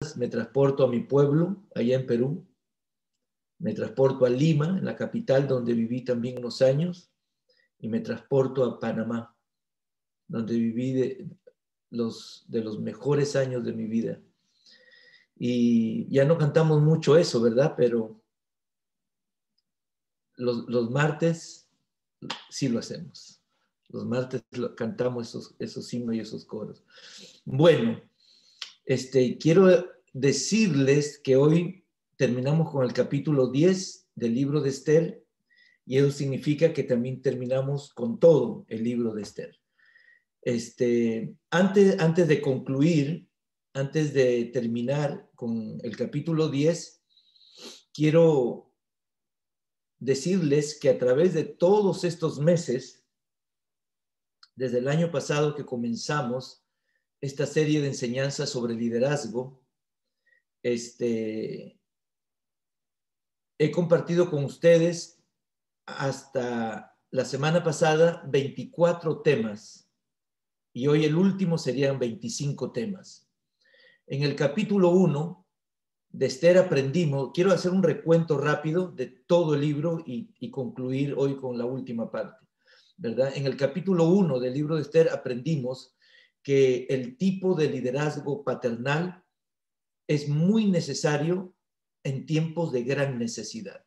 días me transporto a mi pueblo, allá en Perú. Me transporto a Lima, en la capital, donde viví también unos años. Y me transporto a Panamá, donde viví de los mejores años de mi vida. Y ya no cantamos mucho eso, ¿verdad? Pero los martes sí lo hacemos. Los martes cantamos esos himnos y esos coros. Bueno, quiero decirles que hoy terminamos con el capítulo 10 del libro de Esther, y eso significa que también terminamos con todo el libro de Esther. Antes de concluir, antes de terminar con el capítulo 10, quiero decirles que a través de todos estos meses, desde el año pasado que comenzamos esta serie de enseñanzas sobre liderazgo, he compartido con ustedes hasta la semana pasada 24 temas, y hoy el último serían 25 temas. En el capítulo 1 de Esther aprendimos, quiero hacer un recuento rápido de todo el libro y concluir hoy con la última parte, ¿verdad? En el capítulo 1 del libro de Esther aprendimos que el tipo de liderazgo paternal es muy necesario en tiempos de gran necesidad.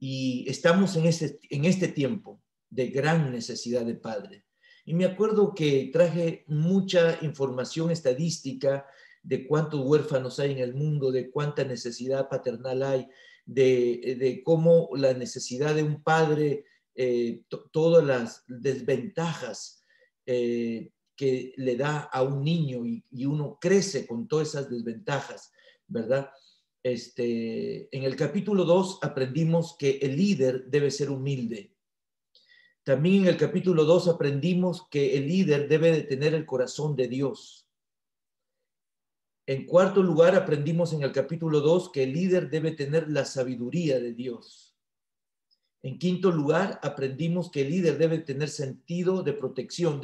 Y estamos en este tiempo de gran necesidad de padre. Y me acuerdo que traje mucha información estadística de cuántos huérfanos hay en el mundo, de cuánta necesidad paternal hay, de cómo la necesidad de un padre, todas las desventajas que le da a un niño, y uno crece con todas esas desventajas, ¿verdad? En el capítulo 2 aprendimos que el líder debe ser humilde. También en el capítulo 2 aprendimos que el líder debe de tener el corazón de Dios. En cuarto lugar, aprendimos en el capítulo 2 que el líder debe tener la sabiduría de Dios. En quinto lugar, aprendimos que el líder debe tener sentido de protección.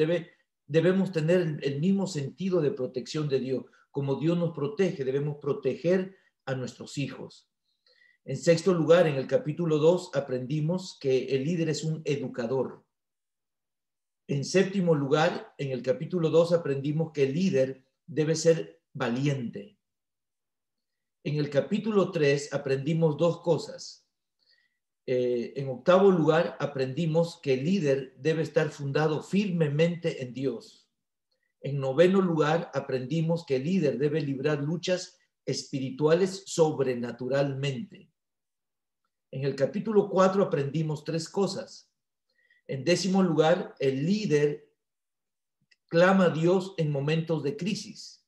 Debemos tener el mismo sentido de protección de Dios. Como Dios nos protege, debemos proteger a nuestros hijos. En sexto lugar, en el capítulo 2, aprendimos que el líder es un educador. En séptimo lugar, en el capítulo 2, aprendimos que el líder debe ser valiente. En el capítulo 3, aprendimos dos cosas. En octavo lugar, aprendimos que el líder debe estar fundado firmemente en Dios. En noveno lugar, aprendimos que el líder debe librar luchas espirituales sobrenaturalmente. En el capítulo 4 aprendimos tres cosas. En décimo lugar, el líder clama a Dios en momentos de crisis.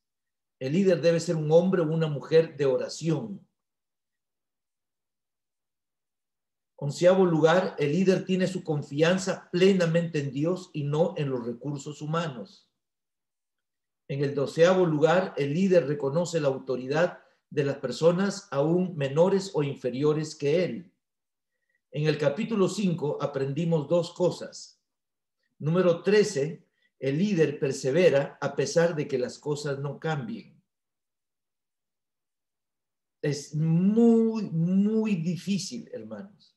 El líder debe ser un hombre o una mujer de oración. Onceavo lugar, el líder tiene su confianza plenamente en Dios y no en los recursos humanos. En el doceavo lugar, el líder reconoce la autoridad de las personas aún menores o inferiores que él. En el capítulo 5 aprendimos dos cosas. Número 13, el líder persevera a pesar de que las cosas no cambien. Es muy, muy difícil, hermanos.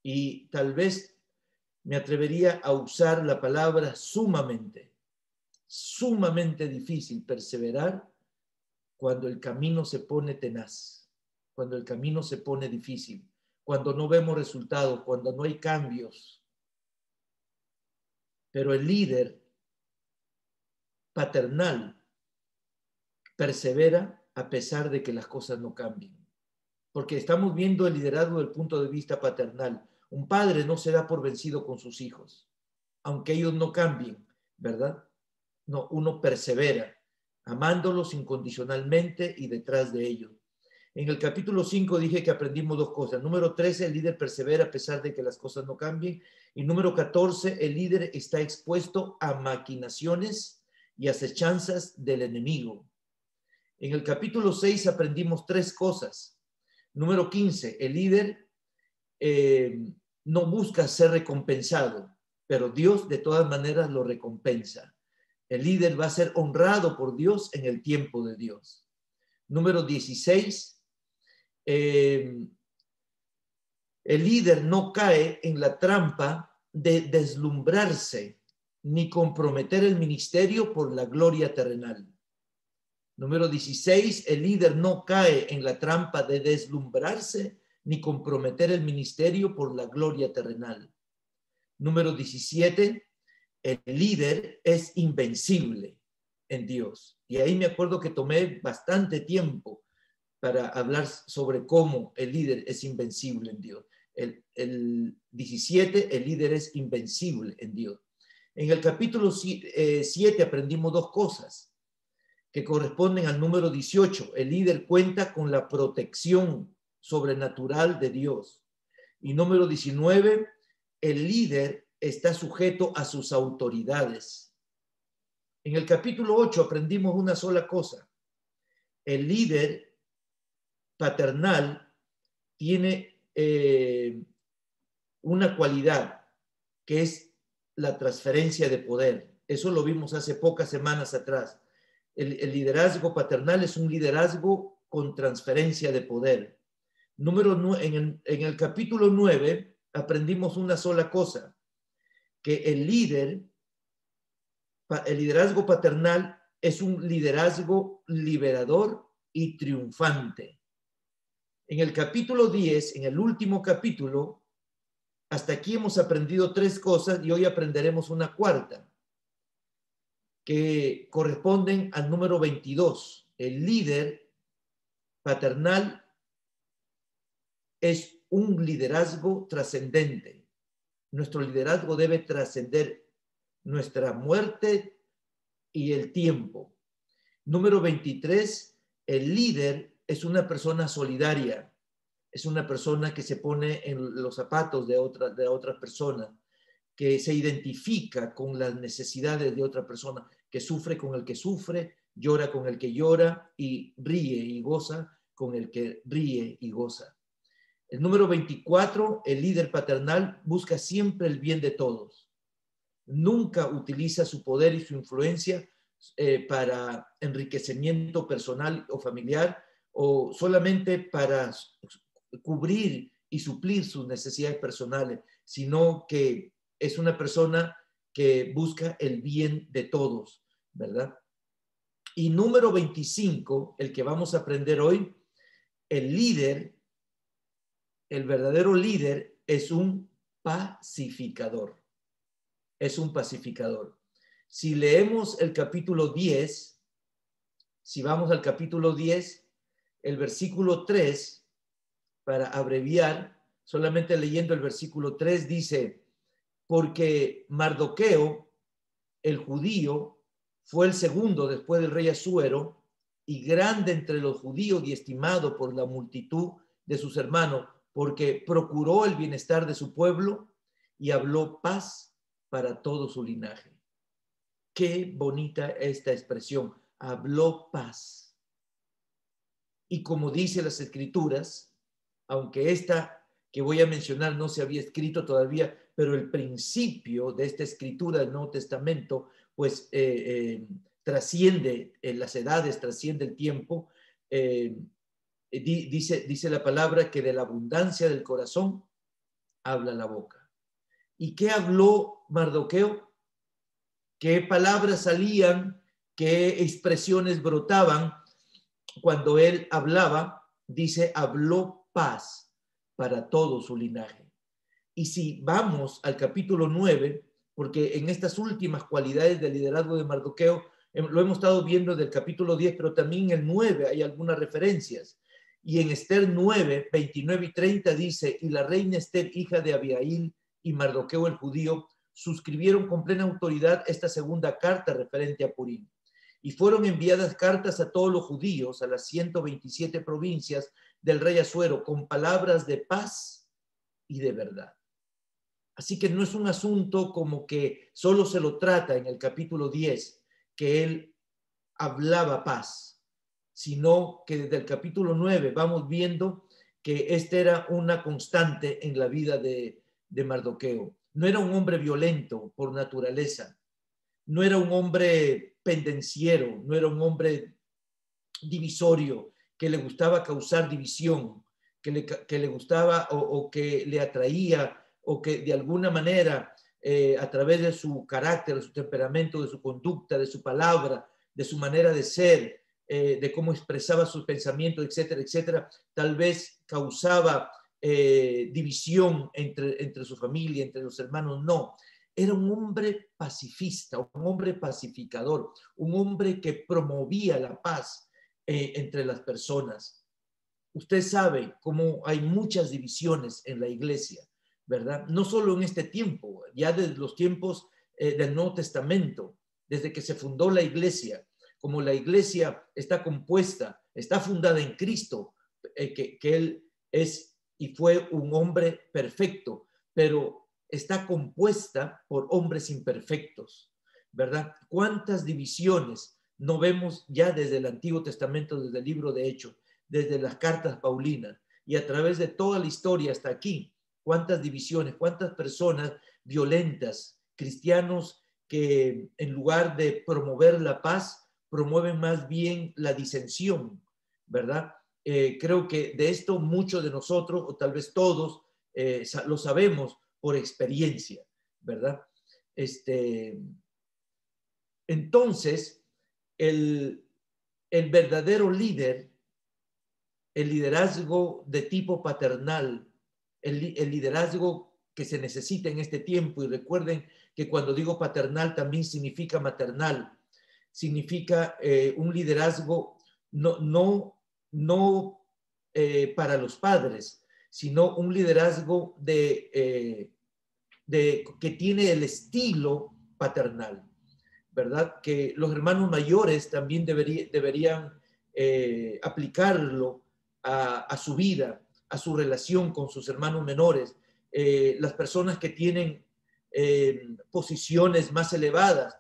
Y tal vez me atrevería a usar la palabra sumamente difícil perseverar cuando el camino se pone tenaz, cuando el camino se pone difícil, cuando no vemos resultados, cuando no hay cambios. Pero el líder paternal persevera a pesar de que las cosas no cambien. Porque estamos viendo el liderazgo desde el punto de vista paternal. Un padre no se da por vencido con sus hijos, aunque ellos no cambien, ¿verdad? No, uno persevera, amándolos incondicionalmente y detrás de ellos. En el capítulo 5 dije que aprendimos dos cosas. Número 13, el líder persevera a pesar de que las cosas no cambien. Y número 14, el líder está expuesto a maquinaciones y acechanzas del enemigo. En el capítulo 6 aprendimos tres cosas. Número 15, el líder no busca ser recompensado, pero Dios de todas maneras lo recompensa. El líder va a ser honrado por Dios en el tiempo de Dios. Número 16, el líder no cae en la trampa de deslumbrarse ni comprometer el ministerio por la gloria terrenal. Número 16, el líder no cae en la trampa de deslumbrarse ni comprometer el ministerio por la gloria terrenal. Número 17, el líder es invencible en Dios. Y ahí me acuerdo que tomé bastante tiempo para hablar sobre cómo el líder es invencible en Dios. El 17, el líder es invencible en Dios. En el capítulo 7 aprendimos dos cosas que corresponden al número 18. El líder cuenta con la protección sobrenatural de Dios. Y número 19, el líder está sujeto a sus autoridades. En el capítulo 8 aprendimos una sola cosa. El líder paternal tiene una cualidad que es la transferencia de poder. Eso lo vimos hace pocas semanas atrás. El liderazgo paternal es un liderazgo con transferencia de poder. En el capítulo 9 aprendimos una sola cosa, que el liderazgo paternal es un liderazgo liberador y triunfante. En el capítulo 10, en el último capítulo, hasta aquí hemos aprendido tres cosas y hoy aprenderemos una cuarta, que corresponden al número 22. El líder paternal es un liderazgo trascendente. Nuestro liderazgo debe trascender nuestra muerte y el tiempo. Número 23, el líder es una persona solidaria, es una persona que se pone en los zapatos de otra persona, que se identifica con las necesidades de otra persona, que sufre con el que sufre, llora con el que llora y ríe y goza con el que ríe y goza. El número 24, el líder paternal busca siempre el bien de todos. Nunca utiliza su poder y su influencia para enriquecimiento personal o familiar o solamente para cubrir y suplir sus necesidades personales, sino que es una persona que busca el bien de todos, ¿verdad? Y número 25, el que vamos a aprender hoy, el líder, el verdadero líder es un pacificador. Es un pacificador. Si leemos el capítulo 10, si vamos al capítulo 10, el versículo 3, para abreviar, solamente leyendo el versículo 3 dice, porque Mardoqueo, el judío, fue el segundo después del rey Asuero y grande entre los judíos y estimado por la multitud de sus hermanos, porque procuró el bienestar de su pueblo y habló paz para todo su linaje. Qué bonita esta expresión, habló paz. Y como dice las escrituras, aunque esta que voy a mencionar no se había escrito todavía, pero el principio de esta escritura del Nuevo Testamento, pues trasciende las edades, trasciende el tiempo. Dice la palabra que de la abundancia del corazón habla la boca. ¿Y qué habló Mardoqueo? ¿Qué palabras salían? ¿Qué expresiones brotaban cuando él hablaba? Dice, habló paz para todo su linaje. Y si vamos al capítulo 9, porque en estas últimas cualidades del liderazgo de Mardoqueo, lo hemos estado viendo del capítulo 10, pero también en el 9 hay algunas referencias. Y en Esther 9, 29 y 30 dice, y la reina Esther, hija de Abihail, y Mardoqueo el judío, suscribieron con plena autoridad esta segunda carta referente a Purim. Y fueron enviadas cartas a todos los judíos, a las 127 provincias del rey Asuero, con palabras de paz y de verdad. Así que no es un asunto como que solo se lo trata en el capítulo 10, que él hablaba paz, sino que desde el capítulo 9 vamos viendo que esta era una constante en la vida de Mardoqueo. No era un hombre violento por naturaleza, no era un hombre pendenciero, no era un hombre divisorio que le gustaba causar división, que le gustaba o que le atraía o que de alguna manera a través de su carácter, de su temperamento, de su conducta, de su palabra, de su manera de ser, de cómo expresaba sus pensamientos, etcétera, etcétera, tal vez causaba división entre su familia, entre los hermanos. No, era un hombre pacifista, un hombre pacificador, un hombre que promovía la paz entre las personas. Usted sabe cómo hay muchas divisiones en la iglesia, ¿verdad? No solo en este tiempo, ya desde los tiempos del Nuevo Testamento, desde que se fundó la iglesia, como la iglesia está compuesta, está fundada en Cristo, que Él es y fue un hombre perfecto, pero está compuesta por hombres imperfectos, ¿verdad? ¿Cuántas divisiones no vemos ya desde el Antiguo Testamento, desde el libro de Hechos, desde las cartas paulinas y a través de toda la historia hasta aquí? ¿Cuántas divisiones, cuántas personas violentas, cristianos que en lugar de promover la paz, promueven más bien la disensión, ¿verdad? Creo que de esto muchos de nosotros, o tal vez todos, lo sabemos por experiencia, ¿verdad? Entonces, el verdadero líder, el liderazgo de tipo paternal, el liderazgo que se necesita en este tiempo, y recuerden que cuando digo paternal también significa maternal, significa un liderazgo no para los padres, sino un liderazgo que tiene el estilo paternal, ¿verdad? Que los hermanos mayores también deberían aplicarlo a su vida, a su relación con sus hermanos menores. Las personas que tienen posiciones más elevadas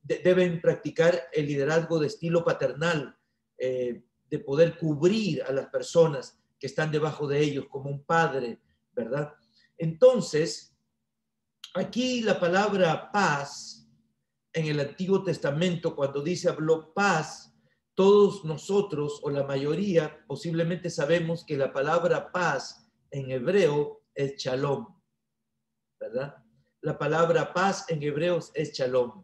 deben practicar el liderazgo de estilo paternal, de poder cubrir a las personas que están debajo de ellos como un padre, ¿verdad? Entonces, aquí la palabra paz en el Antiguo Testamento, cuando habló paz, todos nosotros o la mayoría posiblemente sabemos que la palabra paz en hebreo es shalom, ¿verdad? La palabra paz en hebreo es shalom.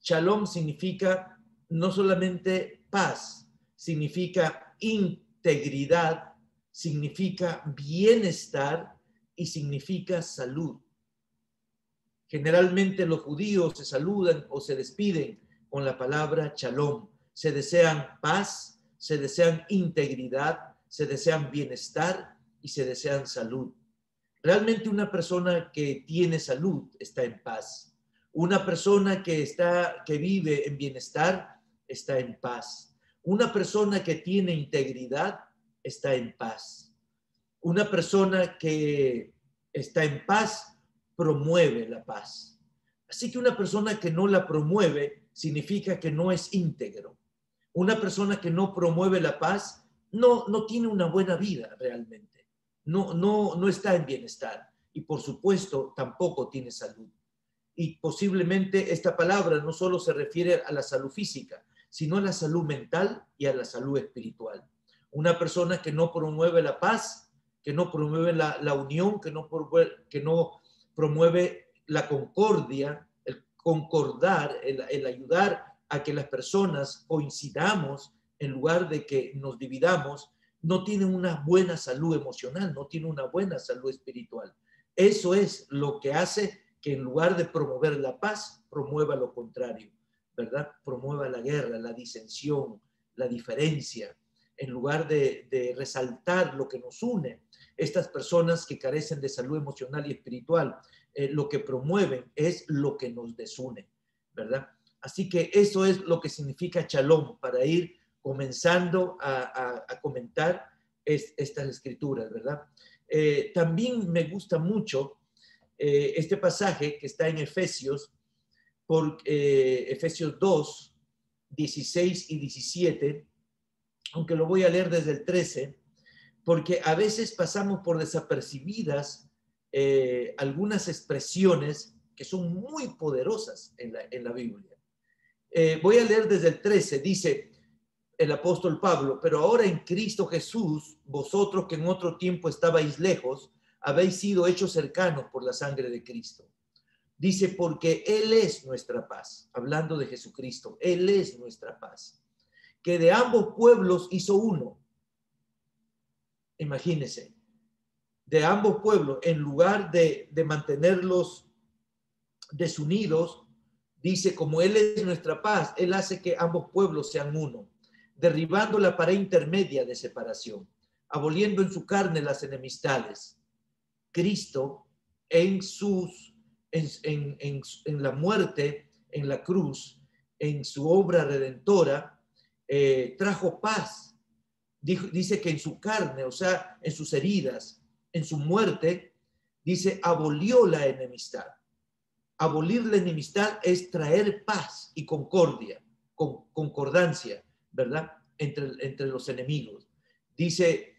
Shalom significa no solamente paz, significa integridad, significa bienestar y significa salud. Generalmente los judíos se saludan o se despiden con la palabra shalom. Se desean paz, se desean integridad, se desean bienestar y se desean salud. Realmente una persona que tiene salud está en paz. Una persona que vive en bienestar está en paz. Una persona que tiene integridad está en paz. Una persona que está en paz promueve la paz. Así que una persona que no la promueve significa que no es íntegro. Una persona que no promueve la paz no tiene una buena vida realmente. No está en bienestar y por supuesto tampoco tiene salud. Y posiblemente esta palabra no solo se refiere a la salud física, sino a la salud mental y a la salud espiritual. Una persona que no promueve la paz, que no promueve la unión, que no promueve la concordia, el concordar, el ayudar a que las personas coincidamos en lugar de que nos dividamos, no tiene una buena salud emocional, no tiene una buena salud espiritual. Eso es lo que hace que en lugar de promover la paz, promueva lo contrario, ¿verdad? Promueva la guerra, la disensión, la diferencia, en lugar de resaltar lo que nos une. Estas personas que carecen de salud emocional y espiritual, lo que promueven es lo que nos desune, ¿verdad? Así que eso es lo que significa shalom, para ir comenzando a comentar estas escrituras, ¿verdad? También me gusta mucho este pasaje que está en Efesios, Efesios 2, 16 y 17, aunque lo voy a leer desde el 13, porque a veces pasamos por desapercibidas algunas expresiones que son muy poderosas en la Biblia. Voy a leer desde el 13, dice, el apóstol Pablo, pero ahora en Cristo Jesús, vosotros que en otro tiempo estabais lejos, habéis sido hechos cercanos por la sangre de Cristo. Dice, porque Él es nuestra paz, hablando de Jesucristo, Él es nuestra paz, que de ambos pueblos hizo uno. Imagínense, de ambos pueblos, en lugar de mantenerlos desunidos, dice, como Él es nuestra paz, Él hace que ambos pueblos sean uno, derribando la pared intermedia de separación, aboliendo en su carne las enemistades. Cristo en la muerte, en la cruz, en su obra redentora, trajo paz. Dice que en su carne, o sea, en sus heridas, en su muerte, dice, abolió la enemistad. Abolir la enemistad es traer paz y concordia, concordancia, ¿verdad? Entre los enemigos. Dice,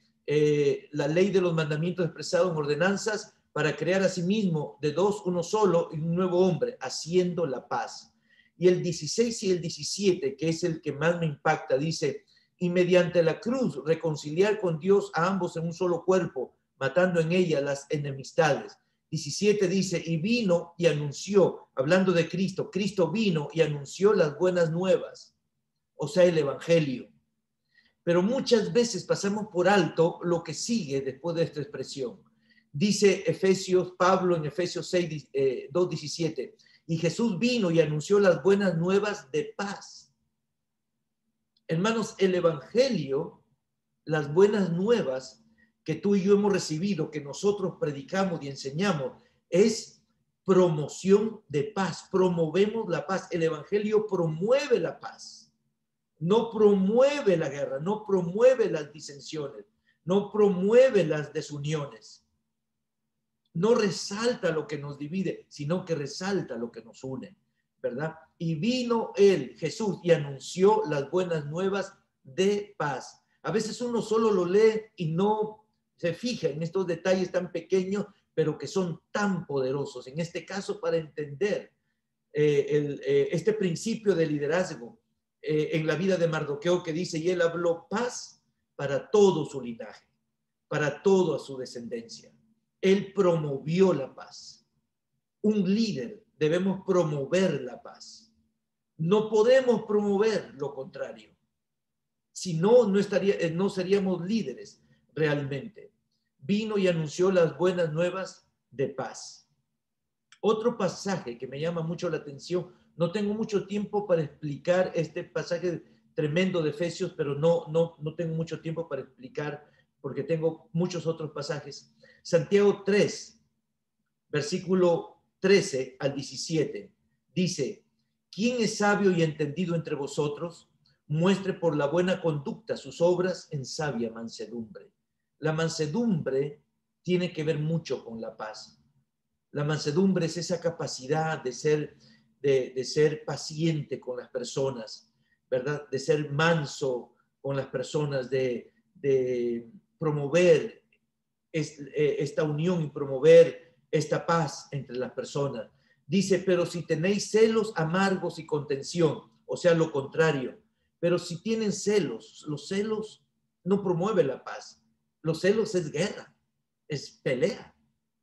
la ley de los mandamientos expresados en ordenanzas para crear a sí mismo de dos uno solo y un nuevo hombre, haciendo la paz. Y el 16 y el 17, que es el que más me impacta, dice, y mediante la cruz reconciliar con Dios a ambos en un solo cuerpo, matando en ella las enemistades. 17 dice, y vino y anunció, hablando de Cristo, Cristo vino y anunció las buenas nuevas, o sea, el evangelio. Pero muchas veces pasamos por alto lo que sigue después de esta expresión. Dice Pablo en Efesios 6, 2:17, y Jesús vino y anunció las buenas nuevas de paz. Hermanos, el evangelio, las buenas nuevas que tú y yo hemos recibido, que nosotros predicamos y enseñamos, es promoción de paz. Promovemos la paz. El evangelio promueve la paz. No promueve la guerra, no promueve las disensiones, no promueve las desuniones. No resalta lo que nos divide, sino que resalta lo que nos une, ¿verdad? Y vino él, Jesús, y anunció las buenas nuevas de paz. A veces uno solo lo lee y no se fija en estos detalles tan pequeños, pero que son tan poderosos. En este caso, para entender este principio de liderazgo en la vida de Mardoqueo, que dice, y él habló paz para todo su linaje, para toda su descendencia. Él promovió la paz. Un líder debemos promover la paz. No podemos promover lo contrario. Si no, no seríamos líderes realmente. Vino y anunció las buenas nuevas de paz. Otro pasaje que me llama mucho la atención, no tengo mucho tiempo para explicar este pasaje tremendo de Efesios, pero no tengo mucho tiempo para explicar porque tengo muchos otros pasajes. Santiago 3, versículo 13 al 17, dice, ¿quién es sabio y entendido entre vosotros? Muestre por la buena conducta sus obras en sabia mansedumbre. La mansedumbre tiene que ver mucho con la paz. La mansedumbre es esa capacidad de ser paciente con las personas, ¿verdad? De ser manso con las personas, de promover esta unión y promover esta paz entre las personas. Dice, pero si tenéis celos amargos y contención, o sea, lo contrario, pero si tienen celos, los celos no promueven la paz. Los celos es guerra, es pelea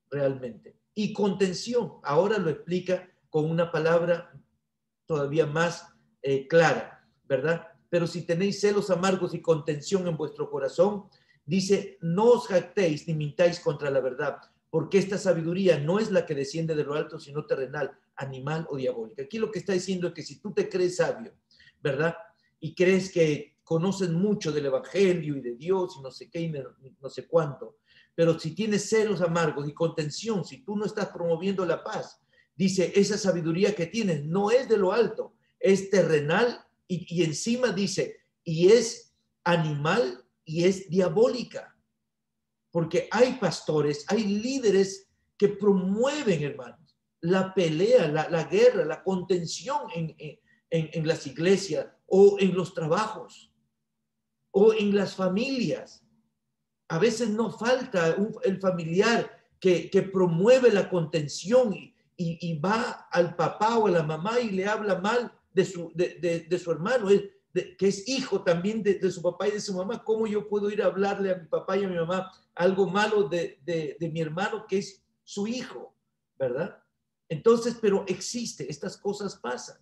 realmente. Y contención, ahora lo explica con una palabra todavía más clara, ¿verdad? Pero si tenéis celos amargos y contención en vuestro corazón, dice, no os jactéis ni mintáis contra la verdad, porque esta sabiduría no es la que desciende de lo alto, sino terrenal, animal o diabólica. Aquí lo que está diciendo es que si tú te crees sabio, ¿verdad? Y crees que conoces mucho del evangelio y de Dios y no sé qué y no sé cuánto, pero si tienes celos amargos y contención, si tú no estás promoviendo la paz, dice, esa sabiduría que tienes no es de lo alto, es terrenal y encima dice, y es animal y es diabólica. Porque hay pastores, hay líderes que promueven, hermanos, la pelea, la guerra, la contención en las iglesias o en los trabajos o en las familias. A veces no falta el familiar que promueve la contención y va al papá o a la mamá y le habla mal de su hermano. que es hijo también de su papá y de su mamá, ¿cómo yo puedo ir a hablarle a mi papá y a mi mamá algo malo de mi hermano que es su hijo, ¿verdad? Entonces, pero existe, estas cosas pasan.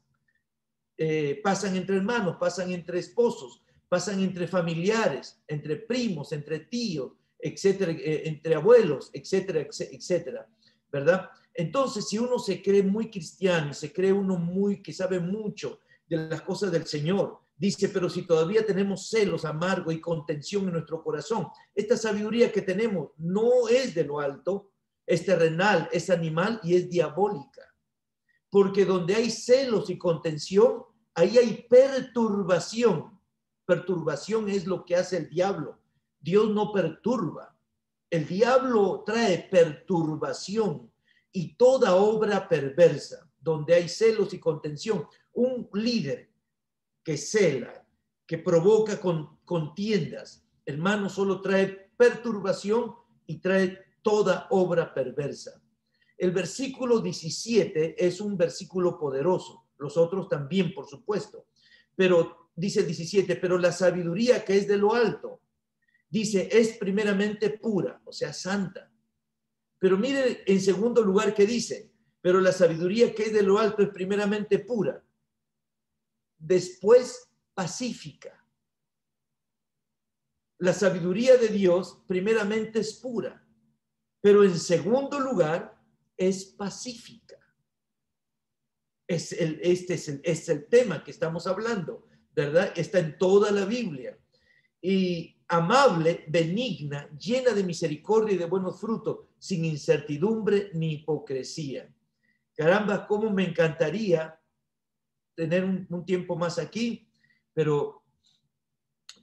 Pasan entre hermanos, pasan entre esposos, pasan entre familiares, entre primos, entre tíos, etcétera, entre abuelos, etcétera, etcétera, ¿verdad? Entonces, si uno se cree muy cristiano, se cree uno muy que sabe mucho de las cosas del Señor, dice, pero si todavía tenemos celos amargos y contención en nuestro corazón, esta sabiduría que tenemos no es de lo alto, es terrenal, es animal y es diabólica. Porque donde hay celos y contención, ahí hay perturbación. Perturbación es lo que hace el diablo. Dios no perturba. El diablo trae perturbación y toda obra perversa, donde hay celos y contención. Un líder que cela, que provoca contiendas, hermano, solo trae perturbación y trae toda obra perversa. El versículo 17 es un versículo poderoso, los otros también, por supuesto, pero dice 17, pero la sabiduría que es de lo alto, dice, es primeramente pura, o sea, santa. Pero mire en segundo lugar que dice, pero la sabiduría que es de lo alto es primeramente pura, después pacífica. La sabiduría de Dios primeramente es pura, pero en segundo lugar es pacífica. Este es el tema que estamos hablando, ¿verdad? Está en toda la Biblia. Y amable, benigna, llena de misericordia y de buenos frutos, sin incertidumbre ni hipocresía. Caramba, cómo me encantaría tener un tiempo más aquí, pero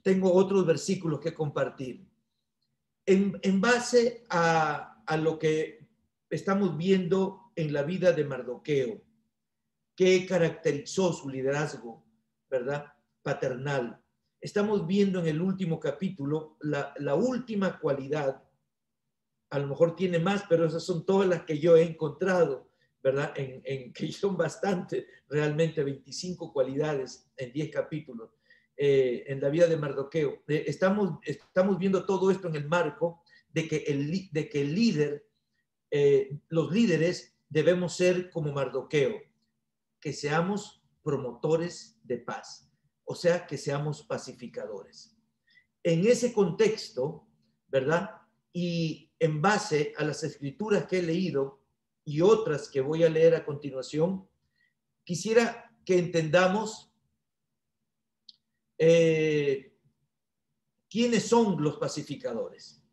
tengo otros versículos que compartir. En base a lo que estamos viendo en la vida de Mardoqueo, que caracterizó su liderazgo, ¿verdad? Paternal. Estamos viendo en el último capítulo la última cualidad, a lo mejor tiene más, pero esas son todas las que yo he encontrado, ¿verdad? Que son bastante, realmente 25 cualidades en 10 capítulos en la vida de Mardoqueo. Estamos viendo todo esto en el marco de que el líder, los líderes debemos ser como Mardoqueo, que seamos promotores de paz, o sea, que seamos pacificadores. En ese contexto, ¿verdad? Y en base a las escrituras que he leído y otras que voy a leer a continuación, quisiera que entendamos quiénes son los pacificadores.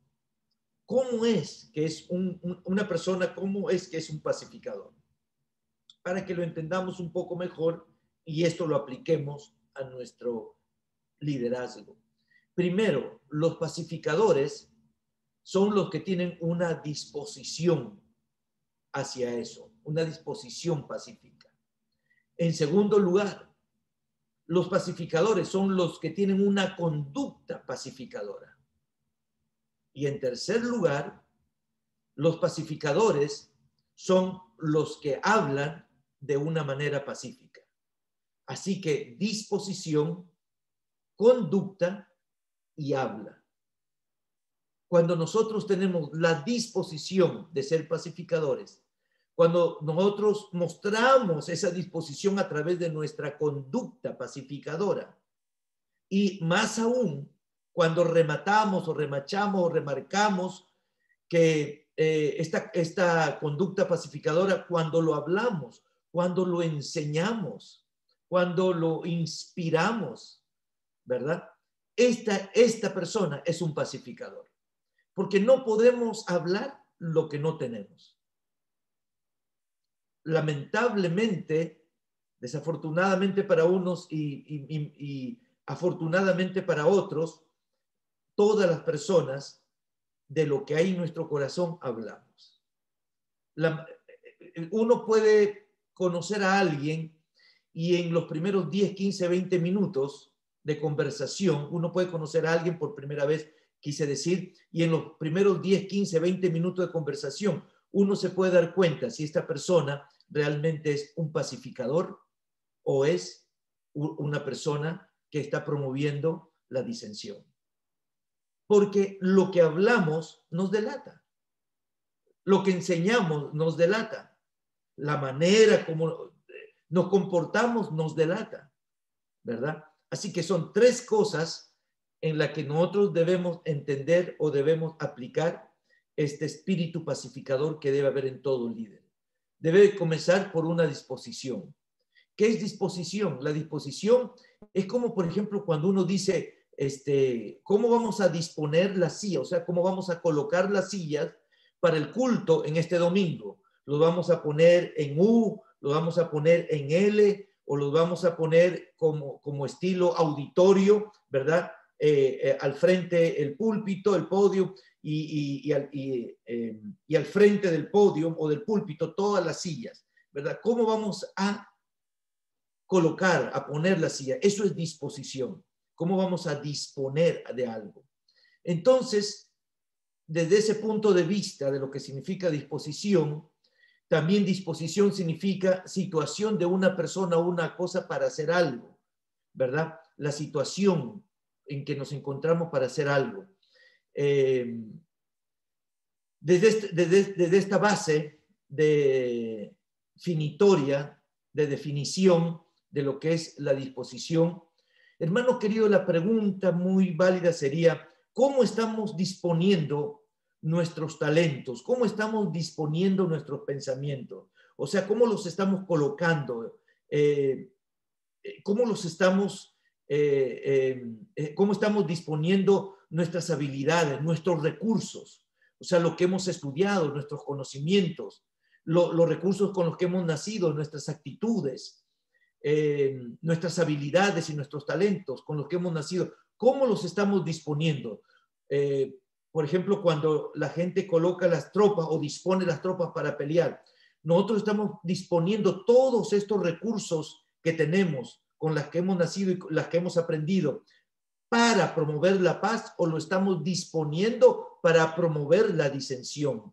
¿Cómo es que es una persona, cómo es que es un pacificador? Para que lo entendamos un poco mejor y esto lo apliquemos a nuestro liderazgo. Primero, los pacificadores son los que tienen una disposición hacia eso, una disposición pacífica. En segundo lugar, los pacificadores son los que tienen una conducta pacificadora. Y en tercer lugar, los pacificadores son los que hablan de una manera pacífica. Así que disposición, conducta y habla. Cuando nosotros tenemos la disposición de ser pacificadores, cuando nosotros mostramos esa disposición a través de nuestra conducta pacificadora, y más aún cuando rematamos o remachamos o remarcamos que esta conducta pacificadora, cuando lo hablamos, cuando lo enseñamos, cuando lo inspiramos, ¿verdad? Esta persona es un pacificador, porque no podemos hablar lo que no tenemos. Lamentablemente, desafortunadamente para unos y afortunadamente para otros, todas las personas de lo que hay en nuestro corazón hablamos. Uno puede conocer a alguien y en los primeros 10, 15, 20 minutos de conversación, uno puede conocer a alguien por primera vez, quise decir, y en los primeros 10, 15, 20 minutos de conversación, uno se puede dar cuenta si esta persona realmente es un pacificador o es una persona que está promoviendo la disensión. Porque lo que hablamos nos delata. Lo que enseñamos nos delata. La manera como nos comportamos nos delata, ¿verdad? Así que son tres cosas en las que nosotros debemos entender o debemos aplicar este espíritu pacificador que debe haber en todo líder. Debe comenzar por una disposición. ¿Qué es disposición? La disposición es como, por ejemplo, cuando uno dice, ¿cómo vamos a disponer las sillas? O sea, ¿cómo vamos a colocar las sillas para el culto en este domingo? ¿Los vamos a poner en U? ¿Los vamos a poner en L? ¿O los vamos a poner como estilo auditorio, ¿verdad? Al frente el púlpito, el podio y al frente del podio o del púlpito todas las sillas, ¿verdad? ¿Cómo vamos a colocar, a poner la silla? Eso es disposición. ¿Cómo vamos a disponer de algo? Entonces, desde ese punto de vista de lo que significa disposición, también disposición significa situación de una persona o una cosa para hacer algo, ¿verdad? La situación en que nos encontramos para hacer algo. Desde esta base definitoria, de definición de lo que es la disposición, hermano querido, la pregunta muy válida sería, ¿cómo estamos disponiendo nuestros talentos? ¿Cómo estamos disponiendo nuestros pensamientos? O sea, ¿cómo los estamos colocando? ¿Cómo los estamos, cómo estamos disponiendo nuestras habilidades, nuestros recursos? O sea, lo que hemos estudiado, nuestros conocimientos, los recursos con los que hemos nacido, nuestras actitudes, nuestras habilidades y nuestros talentos con los que hemos nacido. ¿Cómo los estamos disponiendo? Por ejemplo, cuando la gente coloca las tropas o dispone las tropas para pelear, nosotros estamos disponiendo todos estos recursos que tenemos, con las que hemos nacido y las que hemos aprendido, para promover la paz, o lo estamos disponiendo para promover la disensión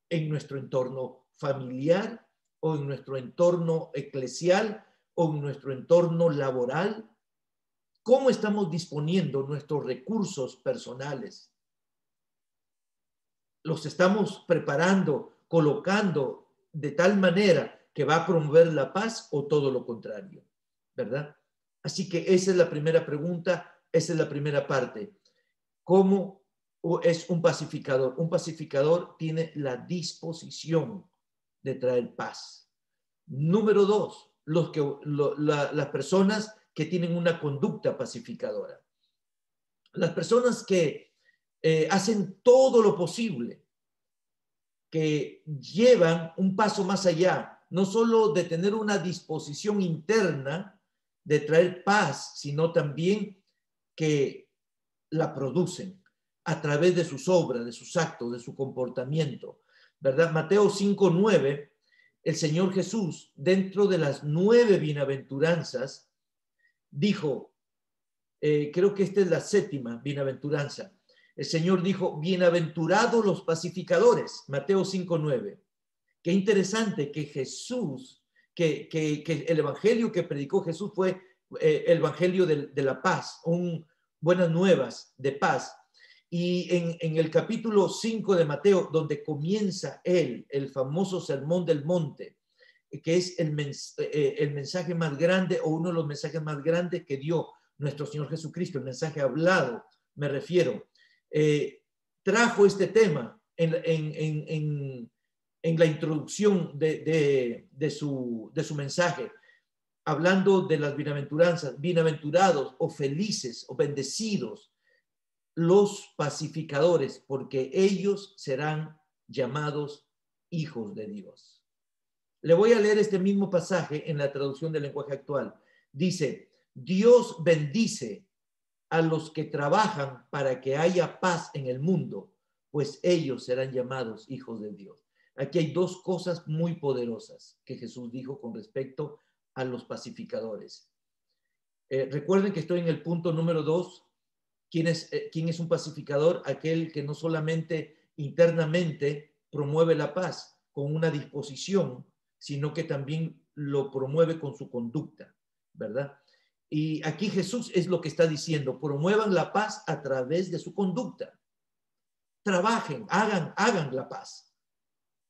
en nuestro entorno familiar o en nuestro entorno eclesial o en nuestro entorno laboral. ¿Cómo estamos disponiendo nuestros recursos personales? ¿Los estamos preparando, colocando de tal manera que va a promover la paz o todo lo contrario? ¿Verdad? Así que esa es la primera pregunta, esa es la primera parte. ¿Cómo es un pacificador? Un pacificador tiene la disposición de traer paz. Número dos, las personas que tienen una conducta pacificadora. Las personas que hacen todo lo posible, que llevan un paso más allá, no solo de tener una disposición interna de traer paz, sino también que la producen a través de sus obras, de sus actos, de su comportamiento, ¿verdad? Mateo 5:9, el Señor Jesús, dentro de las 9 bienaventuranzas, dijo, creo que esta es la 7ª bienaventuranza, el Señor dijo, bienaventurados los pacificadores, Mateo 5:9. Qué interesante que Jesús, que el evangelio que predicó Jesús fue el evangelio de la paz, buenas nuevas de paz. Y en el capítulo 5 de Mateo, donde comienza el famoso Sermón del Monte, que es el mensaje más grande o uno de los mensajes más grandes que dio nuestro Señor Jesucristo, el mensaje hablado, me refiero, trajo este tema en la introducción de su mensaje, hablando de las bienaventuranzas, bienaventurados o felices o bendecidos los pacificadores, porque ellos serán llamados hijos de Dios. Le voy a leer este mismo pasaje en la traducción del lenguaje actual. Dice, Dios bendice a los que trabajan para que haya paz en el mundo, pues ellos serán llamados hijos de Dios. Aquí hay dos cosas muy poderosas que Jesús dijo con respecto a los pacificadores. Recuerden que estoy en el punto número 2. ¿Quién es un pacificador? Aquel que no solamente internamente promueve la paz con una disposición, sino que también lo promueve con su conducta, ¿verdad? Y aquí Jesús es lo que está diciendo: promuevan la paz a través de su conducta. Trabajen, hagan la paz.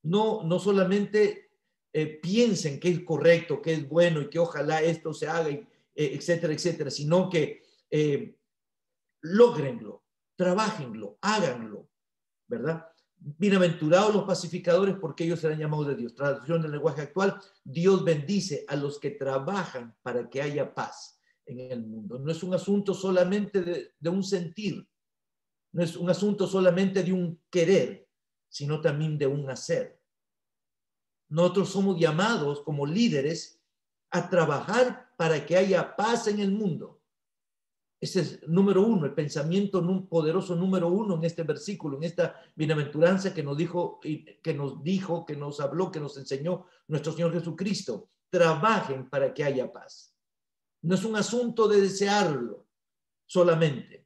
No solamente piensen que es correcto, que es bueno y que ojalá esto se haga, etcétera, etcétera, sino que lógrenlo, trabajenlo, háganlo, ¿verdad? Bienaventurados los pacificadores, porque ellos serán llamados de Dios. Traducción del lenguaje actual: Dios bendice a los que trabajan para que haya paz en el mundo. No es un asunto solamente de un sentir, no es un asunto solamente de un querer, sino también de un hacer. Nosotros somos llamados como líderes a trabajar para que haya paz en el mundo. Ese es número uno, el pensamiento poderoso número uno en este versículo, en esta bienaventuranza que nos dijo, que nos habló, que nos enseñó nuestro Señor Jesucristo. Trabajen para que haya paz. No es un asunto de desearlo solamente.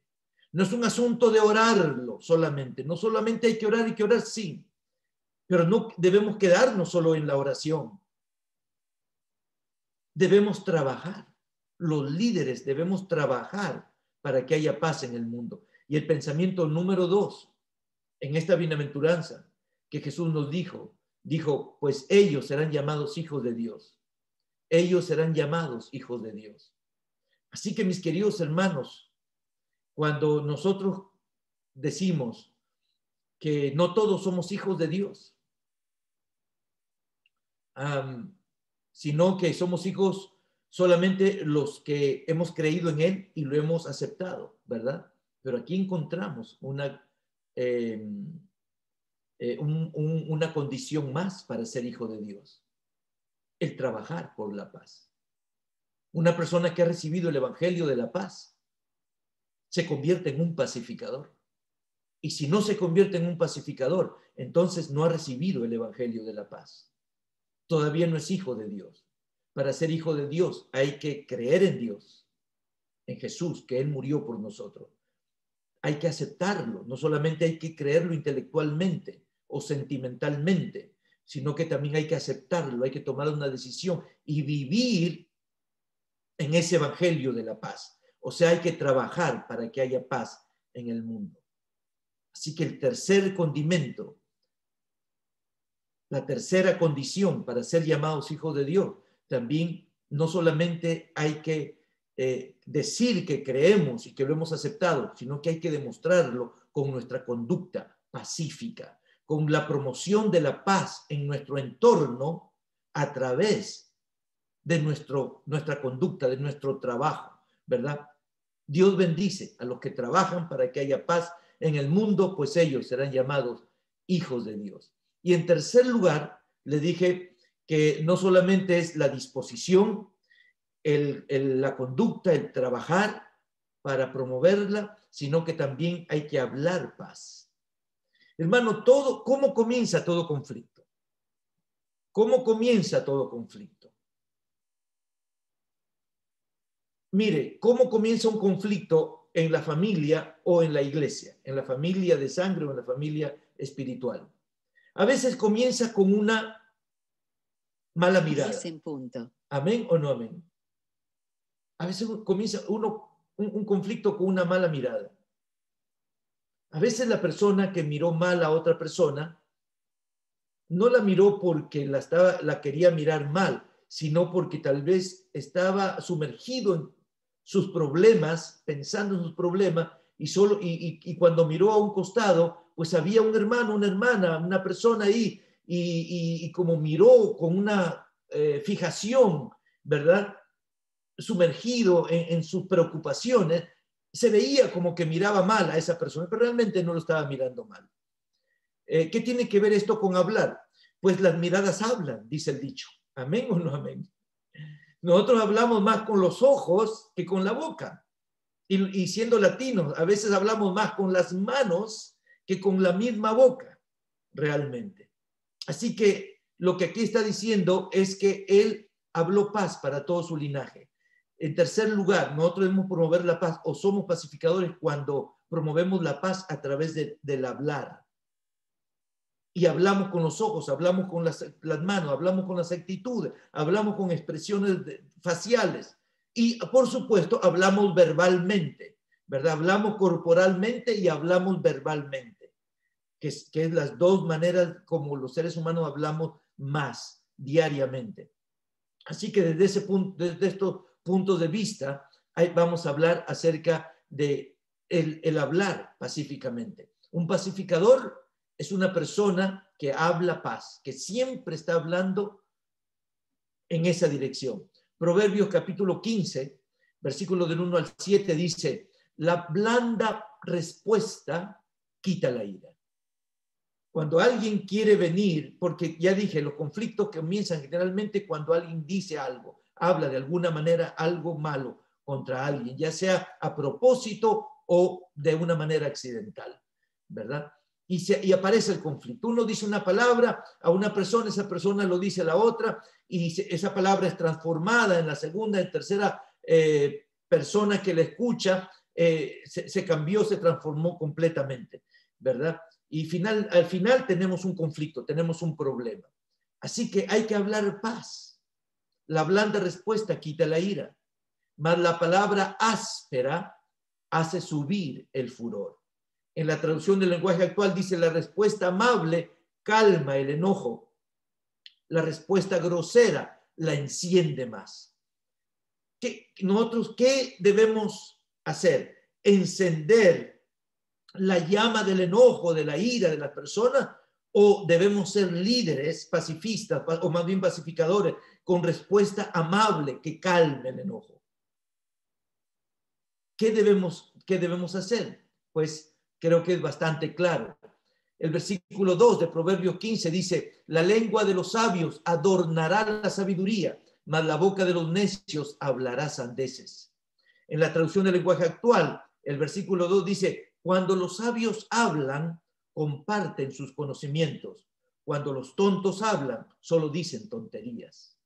No es un asunto de orarlo solamente. No solamente hay que orar, sí. Pero no debemos quedarnos solo en la oración. Debemos trabajar. Los líderes debemos trabajar para que haya paz en el mundo. Y el pensamiento número 2 en esta bienaventuranza que Jesús nos dijo, pues ellos serán llamados hijos de Dios. Ellos serán llamados hijos de Dios. Así que, mis queridos hermanos, cuando nosotros decimos que no todos somos hijos de Dios, sino que somos hijos solamente los que hemos creído en Él y lo hemos aceptado, ¿verdad? Pero aquí encontramos una condición más para ser hijo de Dios: el trabajar por la paz. Una persona que ha recibido el evangelio de la paz se convierte en un pacificador. Y si no se convierte en un pacificador, entonces no ha recibido el evangelio de la paz. Todavía no es hijo de Dios. Para ser hijo de Dios hay que creer en Dios, en Jesús, que Él murió por nosotros. Hay que aceptarlo. No solamente hay que creerlo intelectualmente o sentimentalmente, sino que también hay que aceptarlo, hay que tomar una decisión y vivir en ese evangelio de la paz. O sea, hay que trabajar para que haya paz en el mundo. Así que el tercer condimento, la tercera condición para ser llamados hijos de Dios, también no solamente hay que decir que creemos y que lo hemos aceptado, sino que hay que demostrarlo con nuestra conducta pacífica, con la promoción de la paz en nuestro entorno a través de nuestra conducta, de nuestro trabajo, ¿verdad? Dios bendice a los que trabajan para que haya paz en el mundo, pues ellos serán llamados hijos de Dios. Y en tercer lugar, le dije que no solamente es la disposición, la conducta, el trabajar para promoverla, sino que también hay que hablar paz. Hermano, ¿cómo comienza todo conflicto? ¿Cómo comienza todo conflicto? Mire, ¿cómo comienza un conflicto en la familia o en la iglesia? En la familia de sangre o en la familia espiritual. A veces comienza con una mala mirada. 10 en punto. ¿Amén o no amén? A veces comienza un conflicto con una mala mirada. A veces la persona que miró mal a otra persona no la miró porque la quería mirar mal, sino porque tal vez estaba sumergido en sus problemas, pensando en sus problemas, y cuando miró a un costado, pues había un hermano, una hermana, una persona ahí, y como miró con una fijación, ¿verdad?, sumergido en sus preocupaciones, se veía como que miraba mal a esa persona, pero realmente no lo estaba mirando mal. ¿Qué tiene que ver esto con hablar? Pues las miradas hablan, dice el dicho. ¿Amén o no amén? Nosotros hablamos más con los ojos que con la boca. Y siendo latinos, a veces hablamos más con las manos que con la misma boca, realmente. Así que lo que aquí está diciendo es que él habló paz para todo su linaje. En tercer lugar, nosotros debemos promover la paz, o somos pacificadores cuando promovemos la paz a través del hablar. Y hablamos con los ojos, hablamos con las manos, hablamos con las actitudes, hablamos con expresiones faciales Y por supuesto, hablamos verbalmente, ¿verdad? Hablamos corporalmente y hablamos verbalmente, que es las dos maneras como los seres humanos hablamos más diariamente. Así que desde estos puntos de vista, vamos a hablar acerca de el hablar pacíficamente. Un pacificador es una persona que habla paz, que siempre está hablando en esa dirección. Proverbios capítulo 15, versículo del 1 al 7 dice, la blanda respuesta quita la ira. Cuando alguien quiere venir, porque ya dije, los conflictos comienzan generalmente cuando alguien dice algo, habla de alguna manera algo malo contra alguien, ya sea a propósito o de una manera accidental, ¿verdad? Y aparece el conflicto. Uno dice una palabra a una persona, esa persona lo dice a la otra, y esa palabra es transformada en la segunda, en tercera persona que la escucha, se cambió, se transformó completamente, ¿verdad? Y al final tenemos un conflicto, tenemos un problema. Así que hay que hablar paz. La blanda respuesta quita la ira, mas la palabra áspera hace subir el furor. En la traducción del lenguaje actual dice, la respuesta amable calma el enojo. La respuesta grosera la enciende más. Nosotros, ¿qué debemos hacer? Encender la llama del enojo, de la ira de la persona, o debemos ser líderes pacifistas, o más bien pacificadores, con respuesta amable que calme el enojo. ¿Qué debemos hacer? Pues creo que es bastante claro. El versículo 2 de Proverbios 15 dice, la lengua de los sabios adornará la sabiduría, mas la boca de los necios hablará sandeces. En la traducción del lenguaje actual, el versículo 2 dice, cuando los sabios hablan, comparten sus conocimientos. Cuando los tontos hablan, solo dicen tonterías.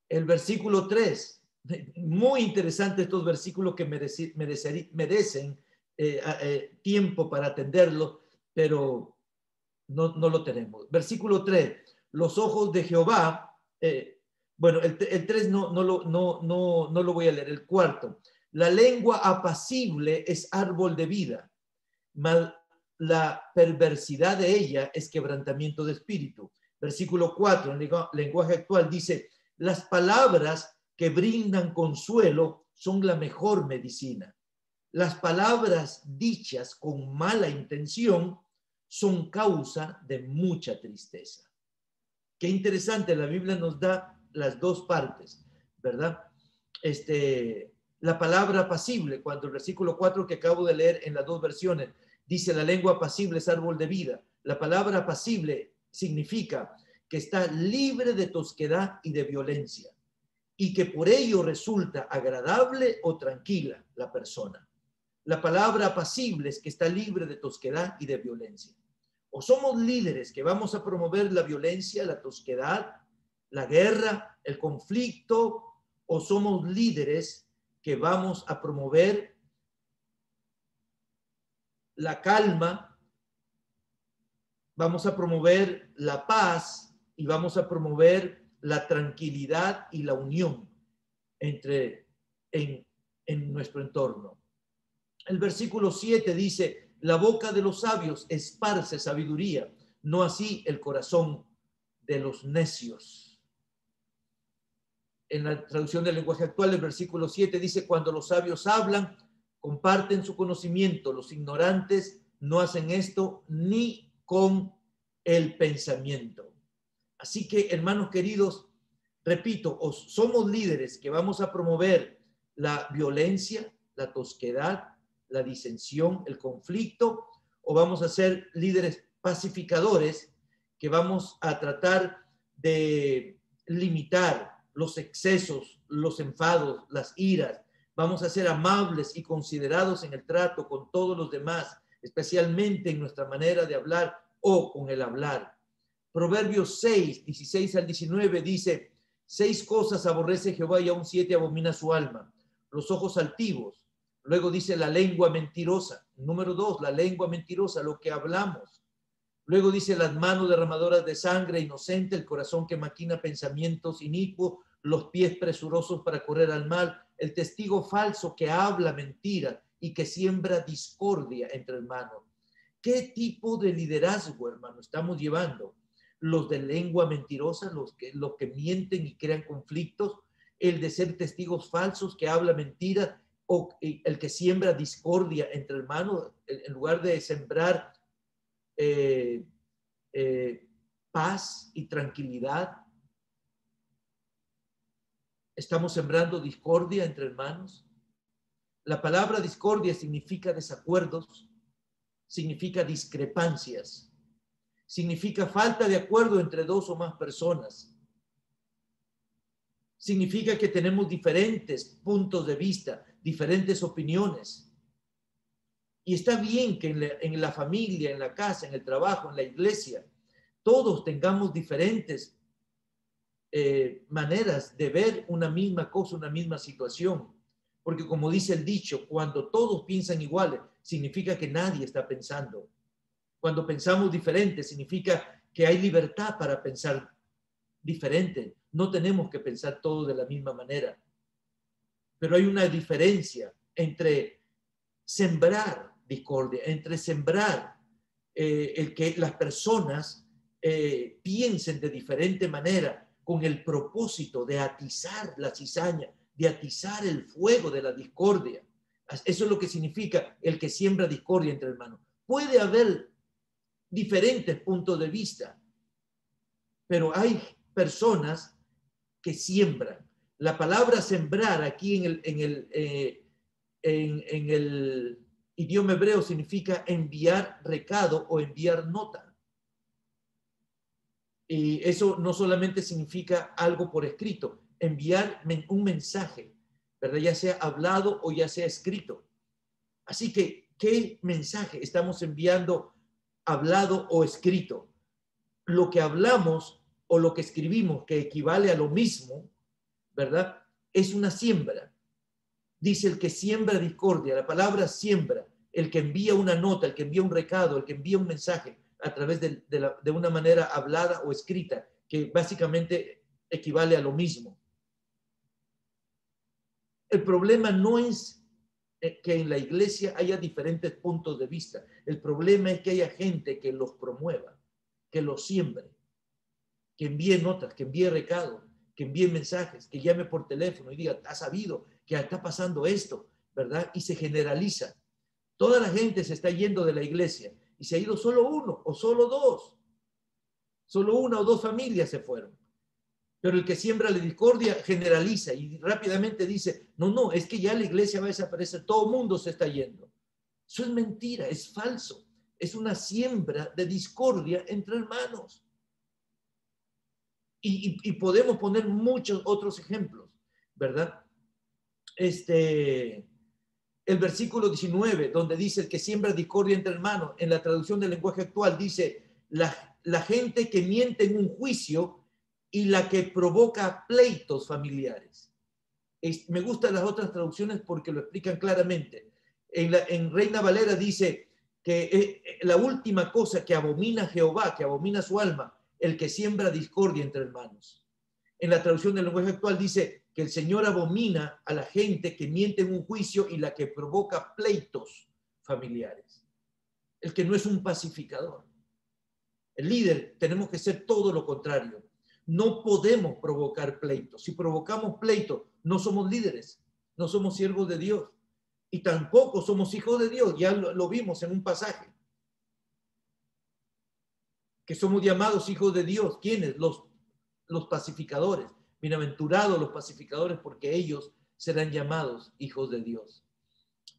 El versículo 3, muy interesante estos versículos que merecen tiempo para atenderlo, pero no lo tenemos. Versículo 3, los ojos de Jehová, bueno, el 3 no lo voy a leer, el 4, la lengua apacible es árbol de vida, mas la perversidad de ella es quebrantamiento de espíritu. Versículo 4, en lenguaje actual dice, las palabras que brindan consuelo son la mejor medicina. Las palabras dichas con mala intención son causa de mucha tristeza. Qué interesante, la Biblia nos da las dos partes, ¿verdad? La palabra apacible, cuando el versículo 4 que acabo de leer en las dos versiones, dice la lengua apacible es árbol de vida. La palabra apacible significa que está libre de tosquedad y de violencia, y que por ello resulta agradable o tranquila la persona. La palabra apacible es que está libre de tosquedad y de violencia. O somos líderes que vamos a promover la violencia, la tosquedad, la guerra, el conflicto, o somos líderes que vamos a promover la calma, vamos a promover la paz y vamos a promover la tranquilidad y la unión en nuestro entorno. El versículo 7 dice, la boca de los sabios esparce sabiduría, no así el corazón de los necios. En la traducción del lenguaje actual, el versículo 7 dice, cuando los sabios hablan, comparten su conocimiento, los ignorantes no hacen esto ni con el pensamiento. Así que, hermanos queridos, repito, o somos líderes que vamos a promover la violencia, la tosquedad, la disensión, el conflicto, o vamos a ser líderes pacificadores que vamos a tratar de limitar los excesos, los enfados, las iras. Vamos a ser amables y considerados en el trato con todos los demás, especialmente en nuestra manera de hablar o con el hablar. Proverbios 6, 16 al 19 dice, 6 cosas aborrece Jehová y aún 7 abomina su alma. Los ojos altivos. Luego dice la lengua mentirosa. Número 2, la lengua mentirosa, lo que hablamos. Luego dice las manos derramadoras de sangre inocente, el corazón que maquina pensamientos inicuos, los pies presurosos para correr al mal, el testigo falso que habla mentira y que siembra discordia entre hermanos. ¿Qué tipo de liderazgo, hermano, estamos llevando? Los de lengua mentirosa, los que mienten y crean conflictos, el de ser testigos falsos que habla mentira, o el que siembra discordia entre hermanos, en lugar de sembrar paz y tranquilidad, estamos sembrando discordia entre hermanos. La palabra discordia significa desacuerdos, significa discrepancias, significa falta de acuerdo entre dos o más personas. Significa que tenemos diferentes puntos de vista, diferentes opiniones. Y está bien que en la familia, en la casa, en el trabajo, en la iglesia, todos tengamos diferentes maneras de ver una misma cosa, una misma situación. Porque como dice el dicho, cuando todos piensan iguales, significa que nadie está pensando. Cuando pensamos diferente, significa que hay libertad para pensar diferente. No tenemos que pensar todos de la misma manera. Pero hay una diferencia entre sembrar discordia, entre sembrar el que las personas piensen de diferente manera con el propósito de atizar la cizaña, de atizar el fuego de la discordia. Eso es lo que significa el que siembra discordia entre hermanos. Puede haber diferentes puntos de vista, pero hay personas que siembran. La palabra sembrar aquí en el idioma hebreo significa enviar recado o enviar nota. Y eso no solamente significa algo por escrito, enviar un mensaje, ¿verdad? Ya sea hablado o ya sea escrito. Así que, ¿qué mensaje estamos enviando, hablado o escrito? Lo que hablamos o lo que escribimos, que equivale a lo mismo, ¿verdad? Es una siembra. Dice el que siembra discordia, la palabra siembra, el que envía una nota, el que envía un recado, el que envía un mensaje a través de una manera hablada o escrita, que básicamente equivale a lo mismo. El problema no es que en la iglesia haya diferentes puntos de vista. El problema es que haya gente que los promueva, que los siembre, que envíe notas, que envíe recados, que envíe mensajes, que llame por teléfono y diga, ¿has sabido que está pasando esto? ¿Verdad? Y se generaliza. Toda la gente se está yendo de la iglesia y se ha ido solo uno o solo dos. Solo una o dos familias se fueron. Pero el que siembra la discordia generaliza y rápidamente dice, no, es que ya la iglesia va a desaparecer, todo el mundo se está yendo. Eso es mentira, es falso. Es una siembra de discordia entre hermanos. Y podemos poner muchos otros ejemplos, ¿verdad? El versículo 19, donde dice el que siembra discordia entre hermanos, en la traducción del lenguaje actual dice la gente que miente en un juicio y la que provoca pleitos familiares. Me gustan las otras traducciones porque lo explican claramente. En Reina Valera dice que la última cosa que abomina Jehová, que abomina su alma, el que siembra discordia entre hermanos. En la traducción del lenguaje actual dice que el Señor abomina a la gente que miente en un juicio y la que provoca pleitos familiares. El que no es un pacificador. El líder tenemos que ser todo lo contrario. No podemos provocar pleitos. Si provocamos pleitos, no somos líderes, no somos siervos de Dios y tampoco somos hijos de Dios. Ya lo vimos en un pasaje. Que somos llamados hijos de Dios. ¿Quiénes? Los pacificadores. Bienaventurados los pacificadores porque ellos serán llamados hijos de Dios.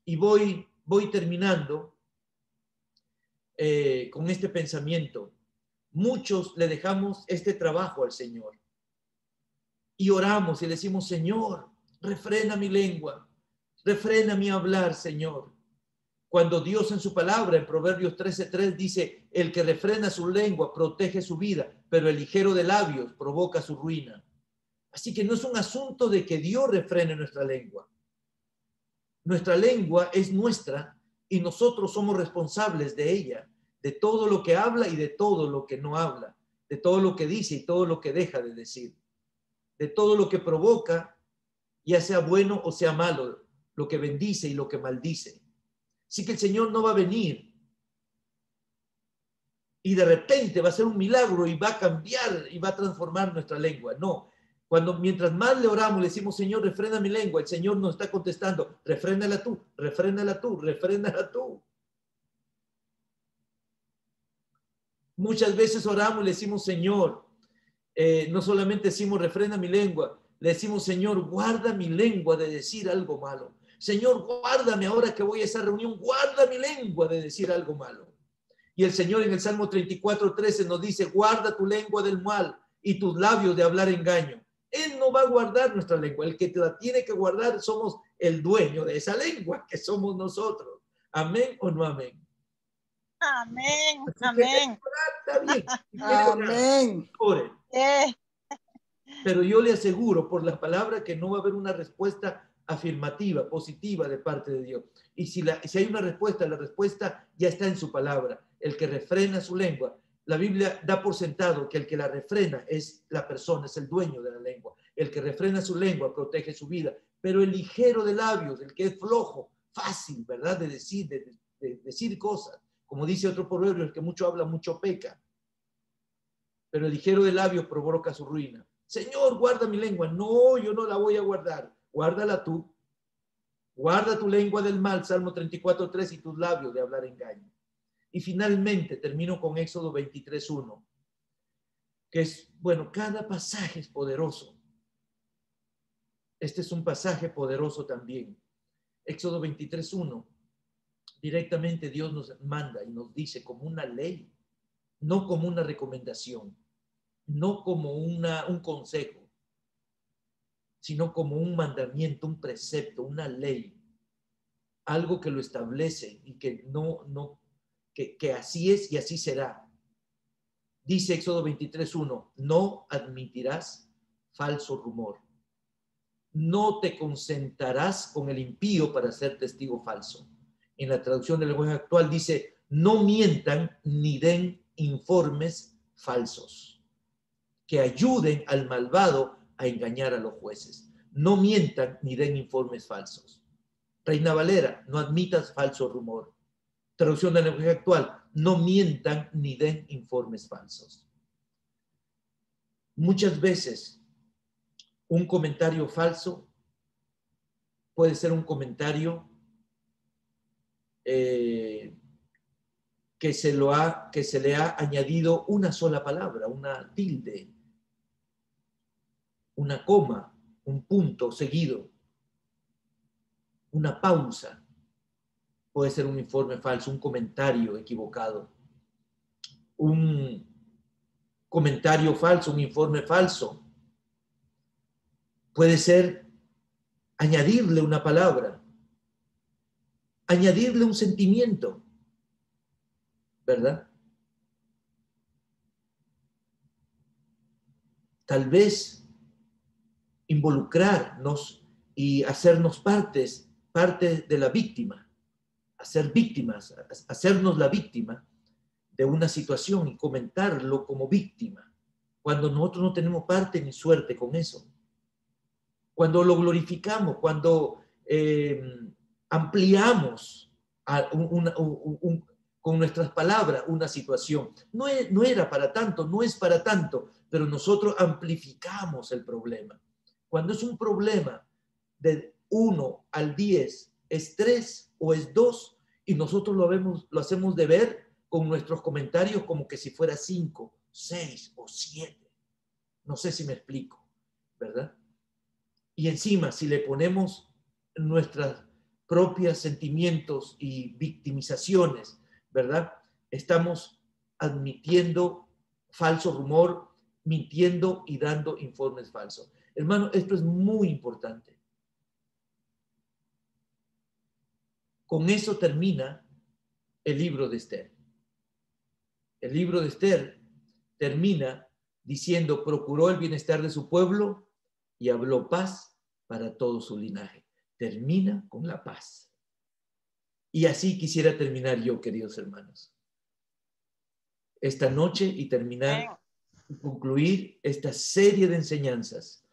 Y voy terminando con este pensamiento. Muchos le dejamos este trabajo al Señor y oramos y le decimos, Señor, refrena mi lengua, refrena mi hablar, Señor. Cuando Dios en su palabra, en Proverbios 13:3 dice, el que refrena su lengua protege su vida, pero el ligero de labios provoca su ruina. Así que no es un asunto de que Dios refrene nuestra lengua. Nuestra lengua es nuestra y nosotros somos responsables de ella, de todo lo que habla y de todo lo que no habla, de todo lo que dice y todo lo que deja de decir. de todo lo que provoca, ya sea bueno o sea malo, lo que bendice y lo que maldice. Así que el Señor no va a venir y de repente va a ser un milagro y va a cambiar y va a transformar nuestra lengua. No. Mientras más le oramos, le decimos, Señor, refrena mi lengua, el Señor nos está contestando, refrénala tú, refrénala tú, refrénala tú. Muchas veces oramos y le decimos, Señor, no solamente decimos, refrena mi lengua, le decimos, Señor, guarda mi lengua de decir algo malo. Señor, guárdame ahora que voy a esa reunión, guarda mi lengua de decir algo malo. Y el Señor en el Salmo 34:13 nos dice, guarda tu lengua del mal y tus labios de hablar engaño. Él no va a guardar nuestra lengua. El que te la tiene que guardar somos el dueño de esa lengua, que somos nosotros. ¿Amén o no amén? Amén. Así Amén. Que, está bien. Amén. Ore. Pero yo le aseguro por las palabras que no va a haber una respuesta afirmativa, positiva de parte de Dios. Y si hay una respuesta, la respuesta ya está en su palabra. El que refrena su lengua. La Biblia da por sentado que el que la refrena es la persona, es el dueño de la lengua. El que refrena su lengua protege su vida. Pero el ligero de labios, el que es flojo, fácil, ¿verdad? De decir cosas. Como dice otro proverbio, el que mucho habla, mucho peca. Pero el ligero de labios provoca su ruina. Señor, guarda mi lengua. No, yo no la voy a guardar. Guárdala tú. Guarda tu lengua del mal, Salmo 34:3, y tus labios de hablar engaño. Y finalmente termino con Éxodo 23:1, que es, bueno, cada pasaje es poderoso. Este es un pasaje poderoso también. Éxodo 23:1, directamente Dios nos manda y nos dice como una ley, no como una recomendación, no como un consejo, sino como un mandamiento, un precepto, una ley, algo que lo establece y que que así es y así será. Dice Éxodo 23:1, no admitirás falso rumor. No te consentarás con el impío para ser testigo falso. En la traducción del lenguaje actual dice, no mientan ni den informes falsos que ayuden al malvado a engañar a los jueces. No mientan ni den informes falsos. Reina Valera, no admitas falso rumor. Traducción del lenguaje actual, no mientan ni den informes falsos. Muchas veces un comentario falso puede ser un comentario que se le ha añadido una sola palabra, una tilde, una coma, un punto seguido, una pausa. Puede ser un informe falso, un comentario equivocado, un comentario falso, un informe falso. Puede ser añadirle una palabra, añadirle un sentimiento, ¿verdad? Tal vez involucrarnos y hacernos parte de la víctima, hacer víctimas, hacernos la víctima de una situación y comentarlo como víctima, cuando nosotros no tenemos parte ni suerte con eso. Cuando lo glorificamos, cuando ampliamos con nuestras palabras una situación. No era para tanto, no es para tanto, pero nosotros amplificamos el problema. Cuando es un problema de 1 al 10, es 3 o es 2, y nosotros lo hacemos de ver con nuestros comentarios como que si fuera 5, 6 o 7. No sé si me explico, ¿verdad? Y encima, si le ponemos nuestros propios sentimientos y victimizaciones, ¿verdad? Estamos admitiendo falso rumor, mintiendo y dando informes falsos. Hermano, esto es muy importante. Con eso termina el libro de Esther. El libro de Esther termina diciendo, procuró el bienestar de su pueblo y habló paz para todo su linaje. Termina con la paz. Y así quisiera terminar yo, queridos hermanos, esta noche y terminar y concluir esta serie de enseñanzas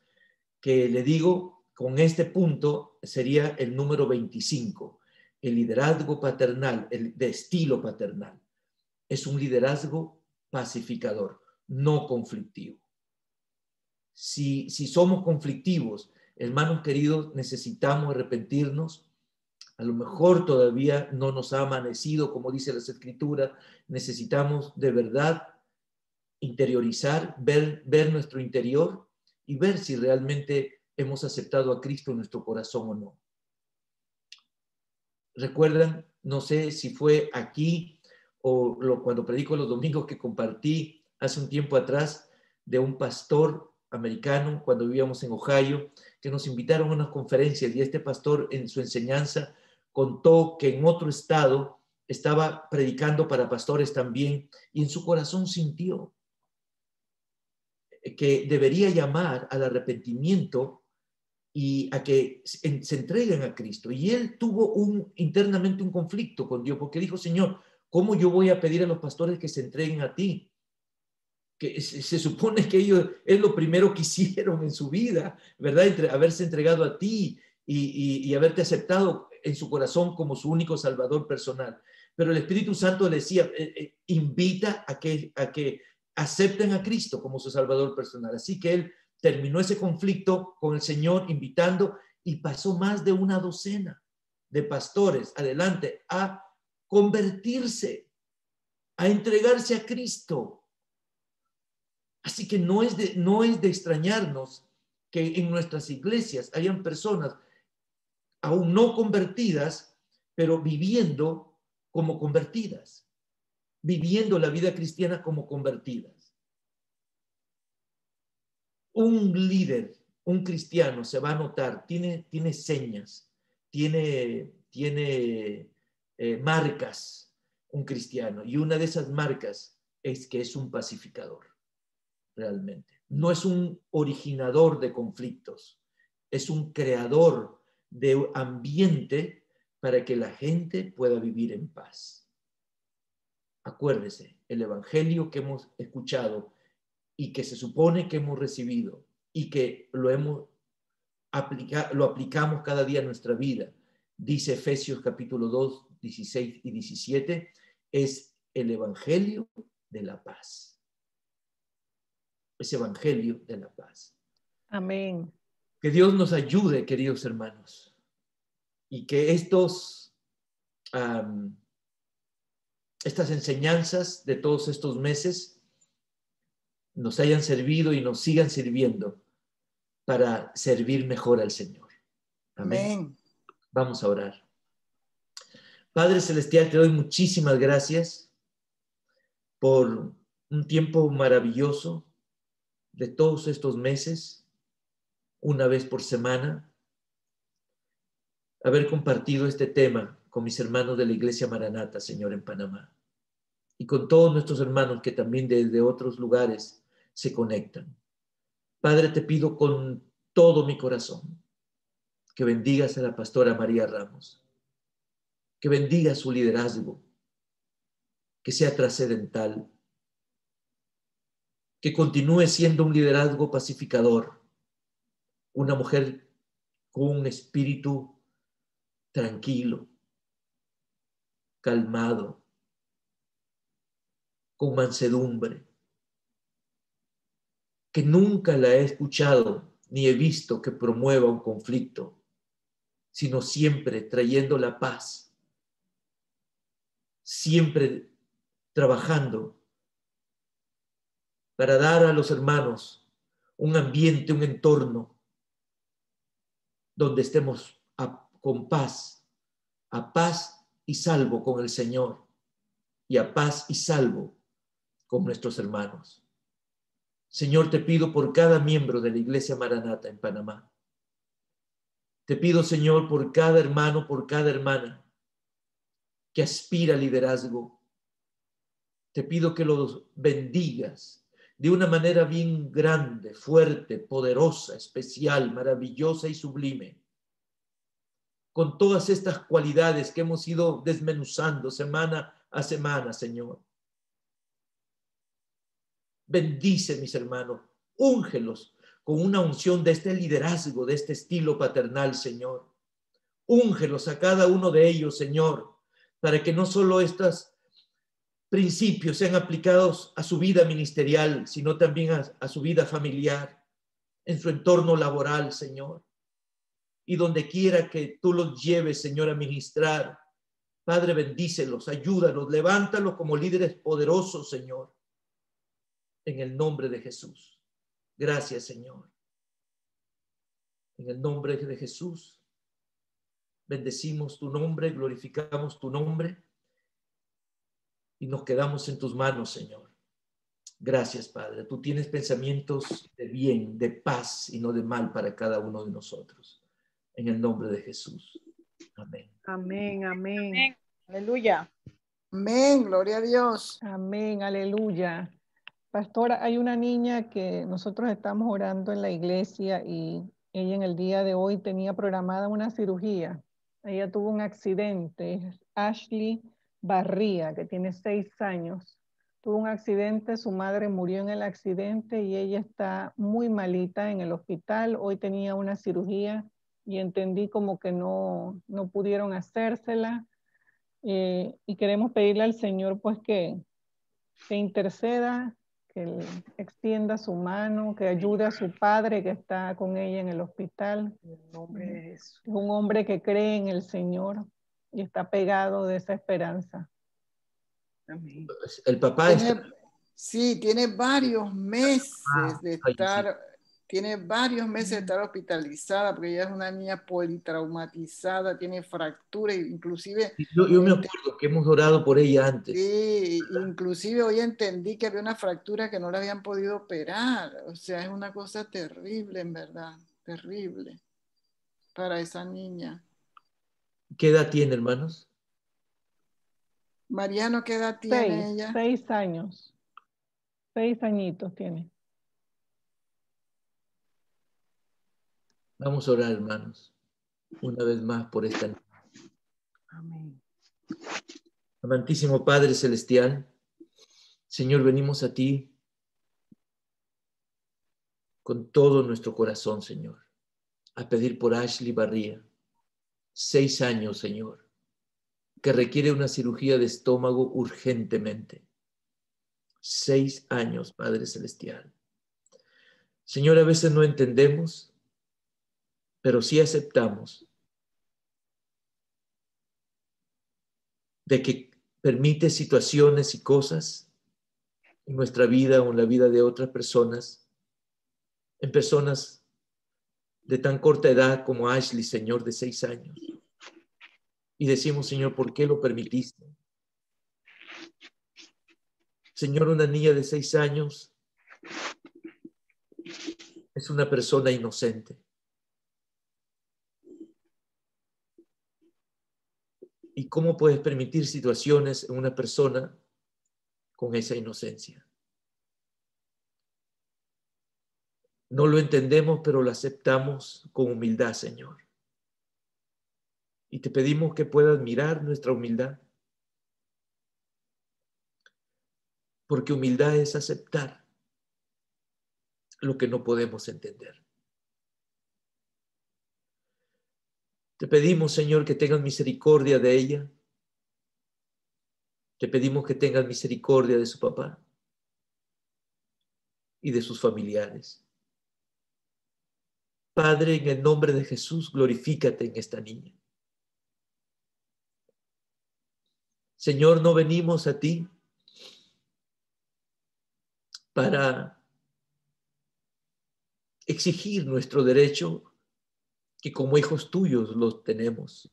que le digo, con este punto sería el número 25, el liderazgo paternal, el de estilo paternal. Es un liderazgo pacificador, no conflictivo. Si somos conflictivos, hermanos queridos, necesitamos arrepentirnos. A lo mejor todavía no nos ha amanecido, como dice las Escrituras. Necesitamos de verdad interiorizar, ver nuestro interior y ver si realmente hemos aceptado a Cristo en nuestro corazón o no. ¿Recuerdan? No sé si fue aquí o cuando predico los domingos que compartí hace un tiempo atrás de un pastor americano cuando vivíamos en Ohio, que nos invitaron a unas conferencias y este pastor en su enseñanza contó que en otro estado estaba predicando para pastores también y en su corazón sintió que debería llamar al arrepentimiento y a que se entreguen a Cristo. Y él tuvo internamente un conflicto con Dios, porque dijo, Señor, ¿cómo yo voy a pedir a los pastores que se entreguen a ti? Que se supone que ellos es lo primero que hicieron en su vida, ¿verdad? Haberse entregado a ti y haberte aceptado en su corazón como su único salvador personal. Pero el Espíritu Santo le decía, invita a que acepten a Cristo como su salvador personal. Así que él terminó ese conflicto con el Señor invitando y pasó más de una docena de pastores adelante a convertirse, a entregarse a Cristo. Así que no es de extrañarnos que en nuestras iglesias hayan personas aún no convertidas, pero viviendo como convertidas, viviendo la vida cristiana como convertidas. Un líder, un cristiano se va a notar, tiene señas, tiene marcas, un cristiano, y una de esas marcas es que es un pacificador. Realmente. No es un originador de conflictos, es un creador de ambiente para que la gente pueda vivir en paz. Acuérdese, el evangelio que hemos escuchado y que se supone que hemos recibido y que lo aplicamos cada día en nuestra vida, dice Efesios capítulo 2, 16 y 17, es el evangelio de la paz. Ese evangelio de la paz. Amén. Que Dios nos ayude, queridos hermanos, y que estas enseñanzas de todos estos meses nos hayan servido y nos sigan sirviendo para servir mejor al Señor. Amén. Amén. Vamos a orar. Padre Celestial, te doy muchísimas gracias por un tiempo maravilloso de todos estos meses, una vez por semana, haber compartido este tema con mis hermanos de la Iglesia Maranata, Señor, en Panamá, y con todos nuestros hermanos que también desde otros lugares se conectan. Padre, te pido con todo mi corazón que bendigas a la pastora María Ramos, que bendiga su liderazgo, que sea trascendental, que continúe siendo un liderazgo pacificador, una mujer con un espíritu tranquilo, calmado, con mansedumbre, que nunca la he escuchado ni he visto que promueva un conflicto, sino siempre trayendo la paz, siempre trabajando para dar a los hermanos un ambiente, un entorno donde estemos con paz, a paz y salvo con el Señor y a paz y salvo con nuestros hermanos. Señor, te pido por cada miembro de la Iglesia Maranata en Panamá. Te pido, Señor, por cada hermano, por cada hermana que aspira al liderazgo. Te pido que los bendigas de una manera bien grande, fuerte, poderosa, especial, maravillosa y sublime. Con todas estas cualidades que hemos ido desmenuzando semana a semana, Señor. Bendice, mis hermanos, úngelos con una unción de este liderazgo, de este estilo paternal, Señor. Úngelos a cada uno de ellos, Señor, para que no solo estos principios sean aplicados a su vida ministerial, sino también a su vida familiar, en su entorno laboral, Señor. Y donde quiera que tú los lleves, Señor, a ministrar, Padre, bendícelos, ayúdalos, levántalos como líderes poderosos, Señor, en el nombre de Jesús. Gracias, Señor. En el nombre de Jesús, bendecimos tu nombre, glorificamos tu nombre y nos quedamos en tus manos, Señor. Gracias, Padre. Tú tienes pensamientos de bien, de paz y no de mal para cada uno de nosotros. En el nombre de Jesús. Amén. Amén, amén. Amén. Aleluya. Amén, gloria a Dios. Amén, aleluya. Pastora, hay una niña que nosotros estamos orando en la iglesia y ella en el día de hoy tenía programada una cirugía. Ella tuvo un accidente, es Ashley Barría, que tiene 6 años. Tuvo un accidente, su madre murió en el accidente y ella está muy malita en el hospital. Hoy tenía una cirugía y entendí como que no pudieron hacérsela. Y queremos pedirle al Señor pues que interceda, que extienda su mano, que ayude a su padre que está con ella en el hospital. En el nombre de Jesús. Es un hombre que cree en el Señor y está pegado de esa esperanza. Amén. El papá está... Sí, tiene varios meses de ay, estar, tiene varios meses de estar hospitalizada, porque ella es una niña politraumatizada, tiene fracturas, inclusive... Yo me acuerdo que hemos orado por ella antes. Sí, inclusive hoy entendí que había una fractura que no la habían podido operar. O sea, es una cosa terrible, en verdad, terrible para esa niña. ¿Qué edad tiene, hermanos? Mariano, ¿qué edad tiene ella? 6 años. 6 añitos tiene. Vamos a orar, hermanos, una vez más por esta niña. Amén. Amantísimo Padre Celestial, Señor, venimos a ti con todo nuestro corazón, Señor, a pedir por Ashley Barría, 6 años, Señor, que requiere una cirugía de estómago urgentemente. 6 años, Padre Celestial. Señor, a veces no entendemos, pero sí aceptamos de que permite situaciones y cosas en nuestra vida o en la vida de otras personas, en personas de tan corta edad como Ashley, Señor, de 6 años. Y decimos, Señor, ¿por qué lo permitiste? Señor, una niña de 6 años es una persona inocente. ¿Y cómo puedes permitir situaciones en una persona con esa inocencia? No lo entendemos, pero lo aceptamos con humildad, Señor. Y te pedimos que puedas mirar nuestra humildad. Porque humildad es aceptar lo que no podemos entender. Te pedimos, Señor, que tengas misericordia de ella. Te pedimos que tengas misericordia de su papá y de sus familiares. Padre, en el nombre de Jesús, glorifícate en esta niña. Señor, no venimos a ti para exigir nuestro derecho, que como hijos tuyos los tenemos.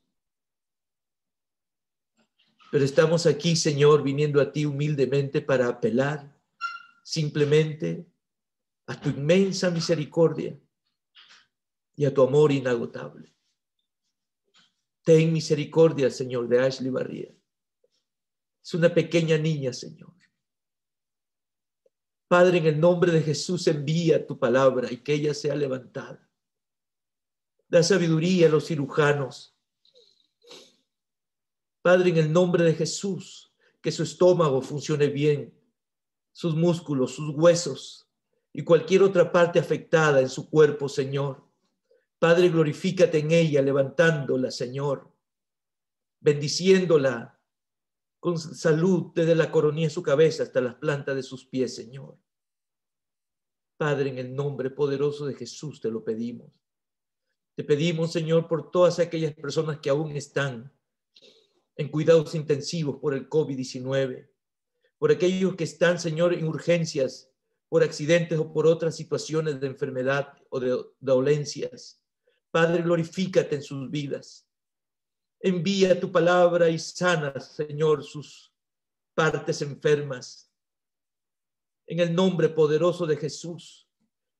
Pero estamos aquí, Señor, viniendo a ti humildemente para apelar simplemente a tu inmensa misericordia y a tu amor inagotable. Ten misericordia, Señor, de Ashley Barría. Es una pequeña niña, Señor. Padre, en el nombre de Jesús, envía tu palabra y que ella sea levantada. Da sabiduría a los cirujanos. Padre, en el nombre de Jesús, que su estómago funcione bien, sus músculos, sus huesos, y cualquier otra parte afectada en su cuerpo, Señor. Padre, glorifícate en ella, levantándola, Señor, bendiciéndola con salud desde la coronilla de su cabeza hasta las plantas de sus pies, Señor. Padre, en el nombre poderoso de Jesús te lo pedimos. Te pedimos, Señor, por todas aquellas personas que aún están en cuidados intensivos por el COVID-19, por aquellos que están, Señor, en urgencias, por accidentes o por otras situaciones de enfermedad o de dolencias. Padre, glorifícate en sus vidas. Envía tu palabra y sana, Señor, sus partes enfermas. En el nombre poderoso de Jesús,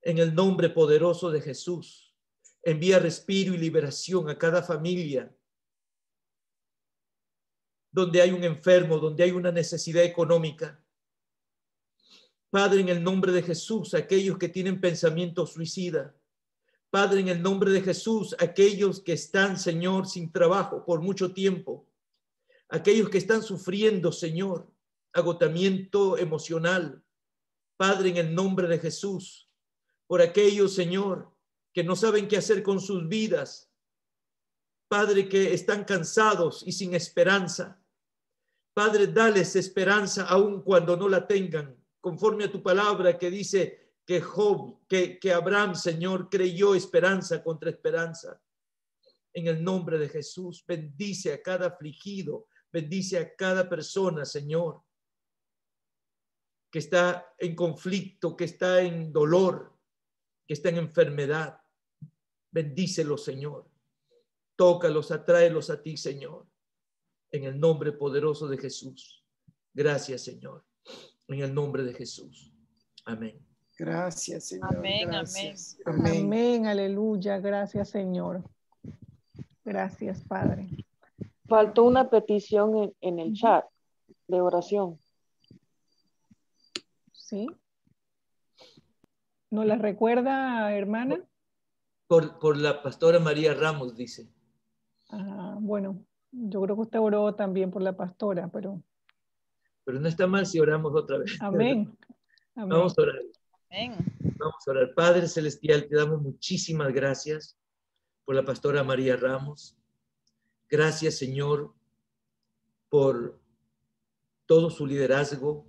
en el nombre poderoso de Jesús, envía respiro y liberación a cada familia donde hay un enfermo, donde hay una necesidad económica. Padre, en el nombre de Jesús, aquellos que tienen pensamiento suicida. Padre, en el nombre de Jesús, aquellos que están, Señor, sin trabajo por mucho tiempo. Aquellos que están sufriendo, Señor, agotamiento emocional. Padre, en el nombre de Jesús, por aquellos, Señor, que no saben qué hacer con sus vidas. Padre, que están cansados y sin esperanza. Padre, dales esperanza aun cuando no la tengan, conforme a tu palabra que dice que que Abraham, Señor, creyó esperanza contra esperanza. En el nombre de Jesús, bendice a cada afligido, bendice a cada persona, Señor, que está en conflicto, que está en dolor, que está en enfermedad. Bendícelos, Señor. Tócalos, atráelos a ti, Señor. En el nombre poderoso de Jesús. Gracias, Señor. En el nombre de Jesús. Amén. Gracias, Señor. Amén, Gracias. Amén. Amén, aleluya. Gracias, Señor. Gracias, Padre. Faltó una petición en el chat de oración. ¿Sí? ¿Nos la recuerda, hermana? Por la pastora María Ramos, dice. Bueno, yo creo que usted oró también por la pastora, pero no está mal si oramos otra vez. Amén. Amén. Vamos a orar. Amén. Vamos a orar. Padre Celestial, te damos muchísimas gracias por la pastora María Ramos. Gracias, Señor, por todo su liderazgo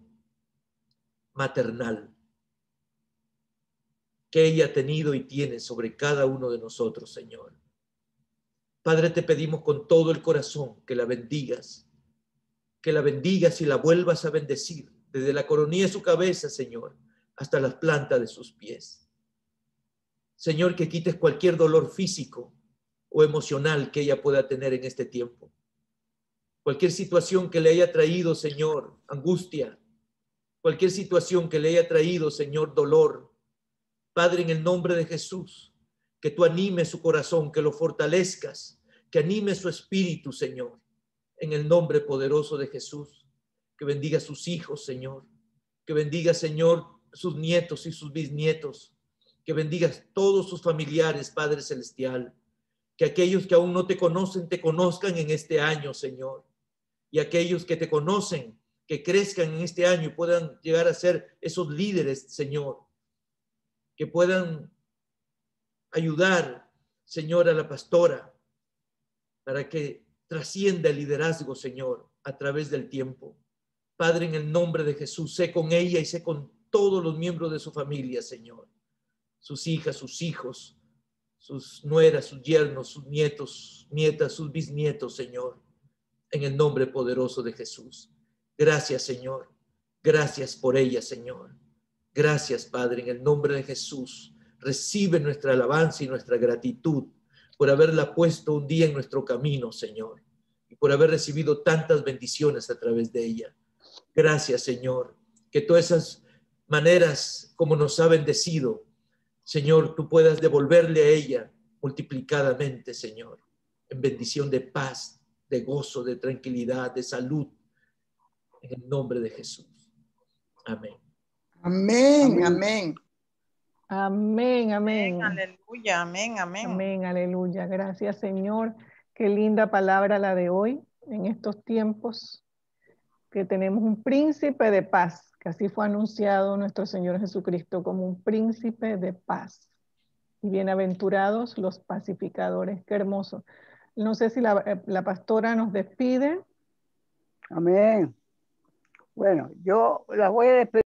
maternal que ella ha tenido y tiene sobre cada uno de nosotros, Señor. Padre, te pedimos con todo el corazón que la bendigas y la vuelvas a bendecir desde la coronilla de su cabeza, Señor, hasta las plantas de sus pies. Señor, que quites cualquier dolor físico o emocional que ella pueda tener en este tiempo. Cualquier situación que le haya traído, Señor, angustia, cualquier situación que le haya traído, Señor, dolor. Padre, en el nombre de Jesús, que tú animes su corazón, que lo fortalezcas, que anime su espíritu, Señor, en el nombre poderoso de Jesús. Que bendiga a sus hijos, Señor, que bendiga, Señor, sus nietos y sus bisnietos, que bendiga a todos sus familiares, Padre Celestial, que aquellos que aún no te conocen, te conozcan en este año, Señor, y aquellos que te conocen, que crezcan en este año y puedan llegar a ser esos líderes, Señor, que puedan ayudar, Señor, a la pastora para que trascienda el liderazgo, Señor, a través del tiempo. Padre, en el nombre de Jesús, sé con ella y sé con todos los miembros de su familia, Señor. Sus hijas, sus hijos, sus nueras, sus yernos, sus nietos, nietas, sus bisnietos, Señor. En el nombre poderoso de Jesús. Gracias, Señor. Gracias por ella, Señor. Gracias, Padre, en el nombre de Jesús. Recibe nuestra alabanza y nuestra gratitud por haberla puesto un día en nuestro camino, Señor, y por haber recibido tantas bendiciones a través de ella. Gracias, Señor, que todas esas maneras como nos ha bendecido, Señor, tú puedas devolverle a ella multiplicadamente, Señor, en bendición de paz, de gozo, de tranquilidad, de salud, en el nombre de Jesús. Amén. Amén, amén. Amén, amén. Aleluya, amén, amén. Amén, aleluya. Gracias, Señor. Qué linda palabra la de hoy en estos tiempos. que tenemos un príncipe de paz, que así fue anunciado nuestro Señor Jesucristo como un príncipe de paz. Y bienaventurados los pacificadores. Qué hermoso. No sé si la pastora nos despide. Amén. Bueno, yo las voy a despedir.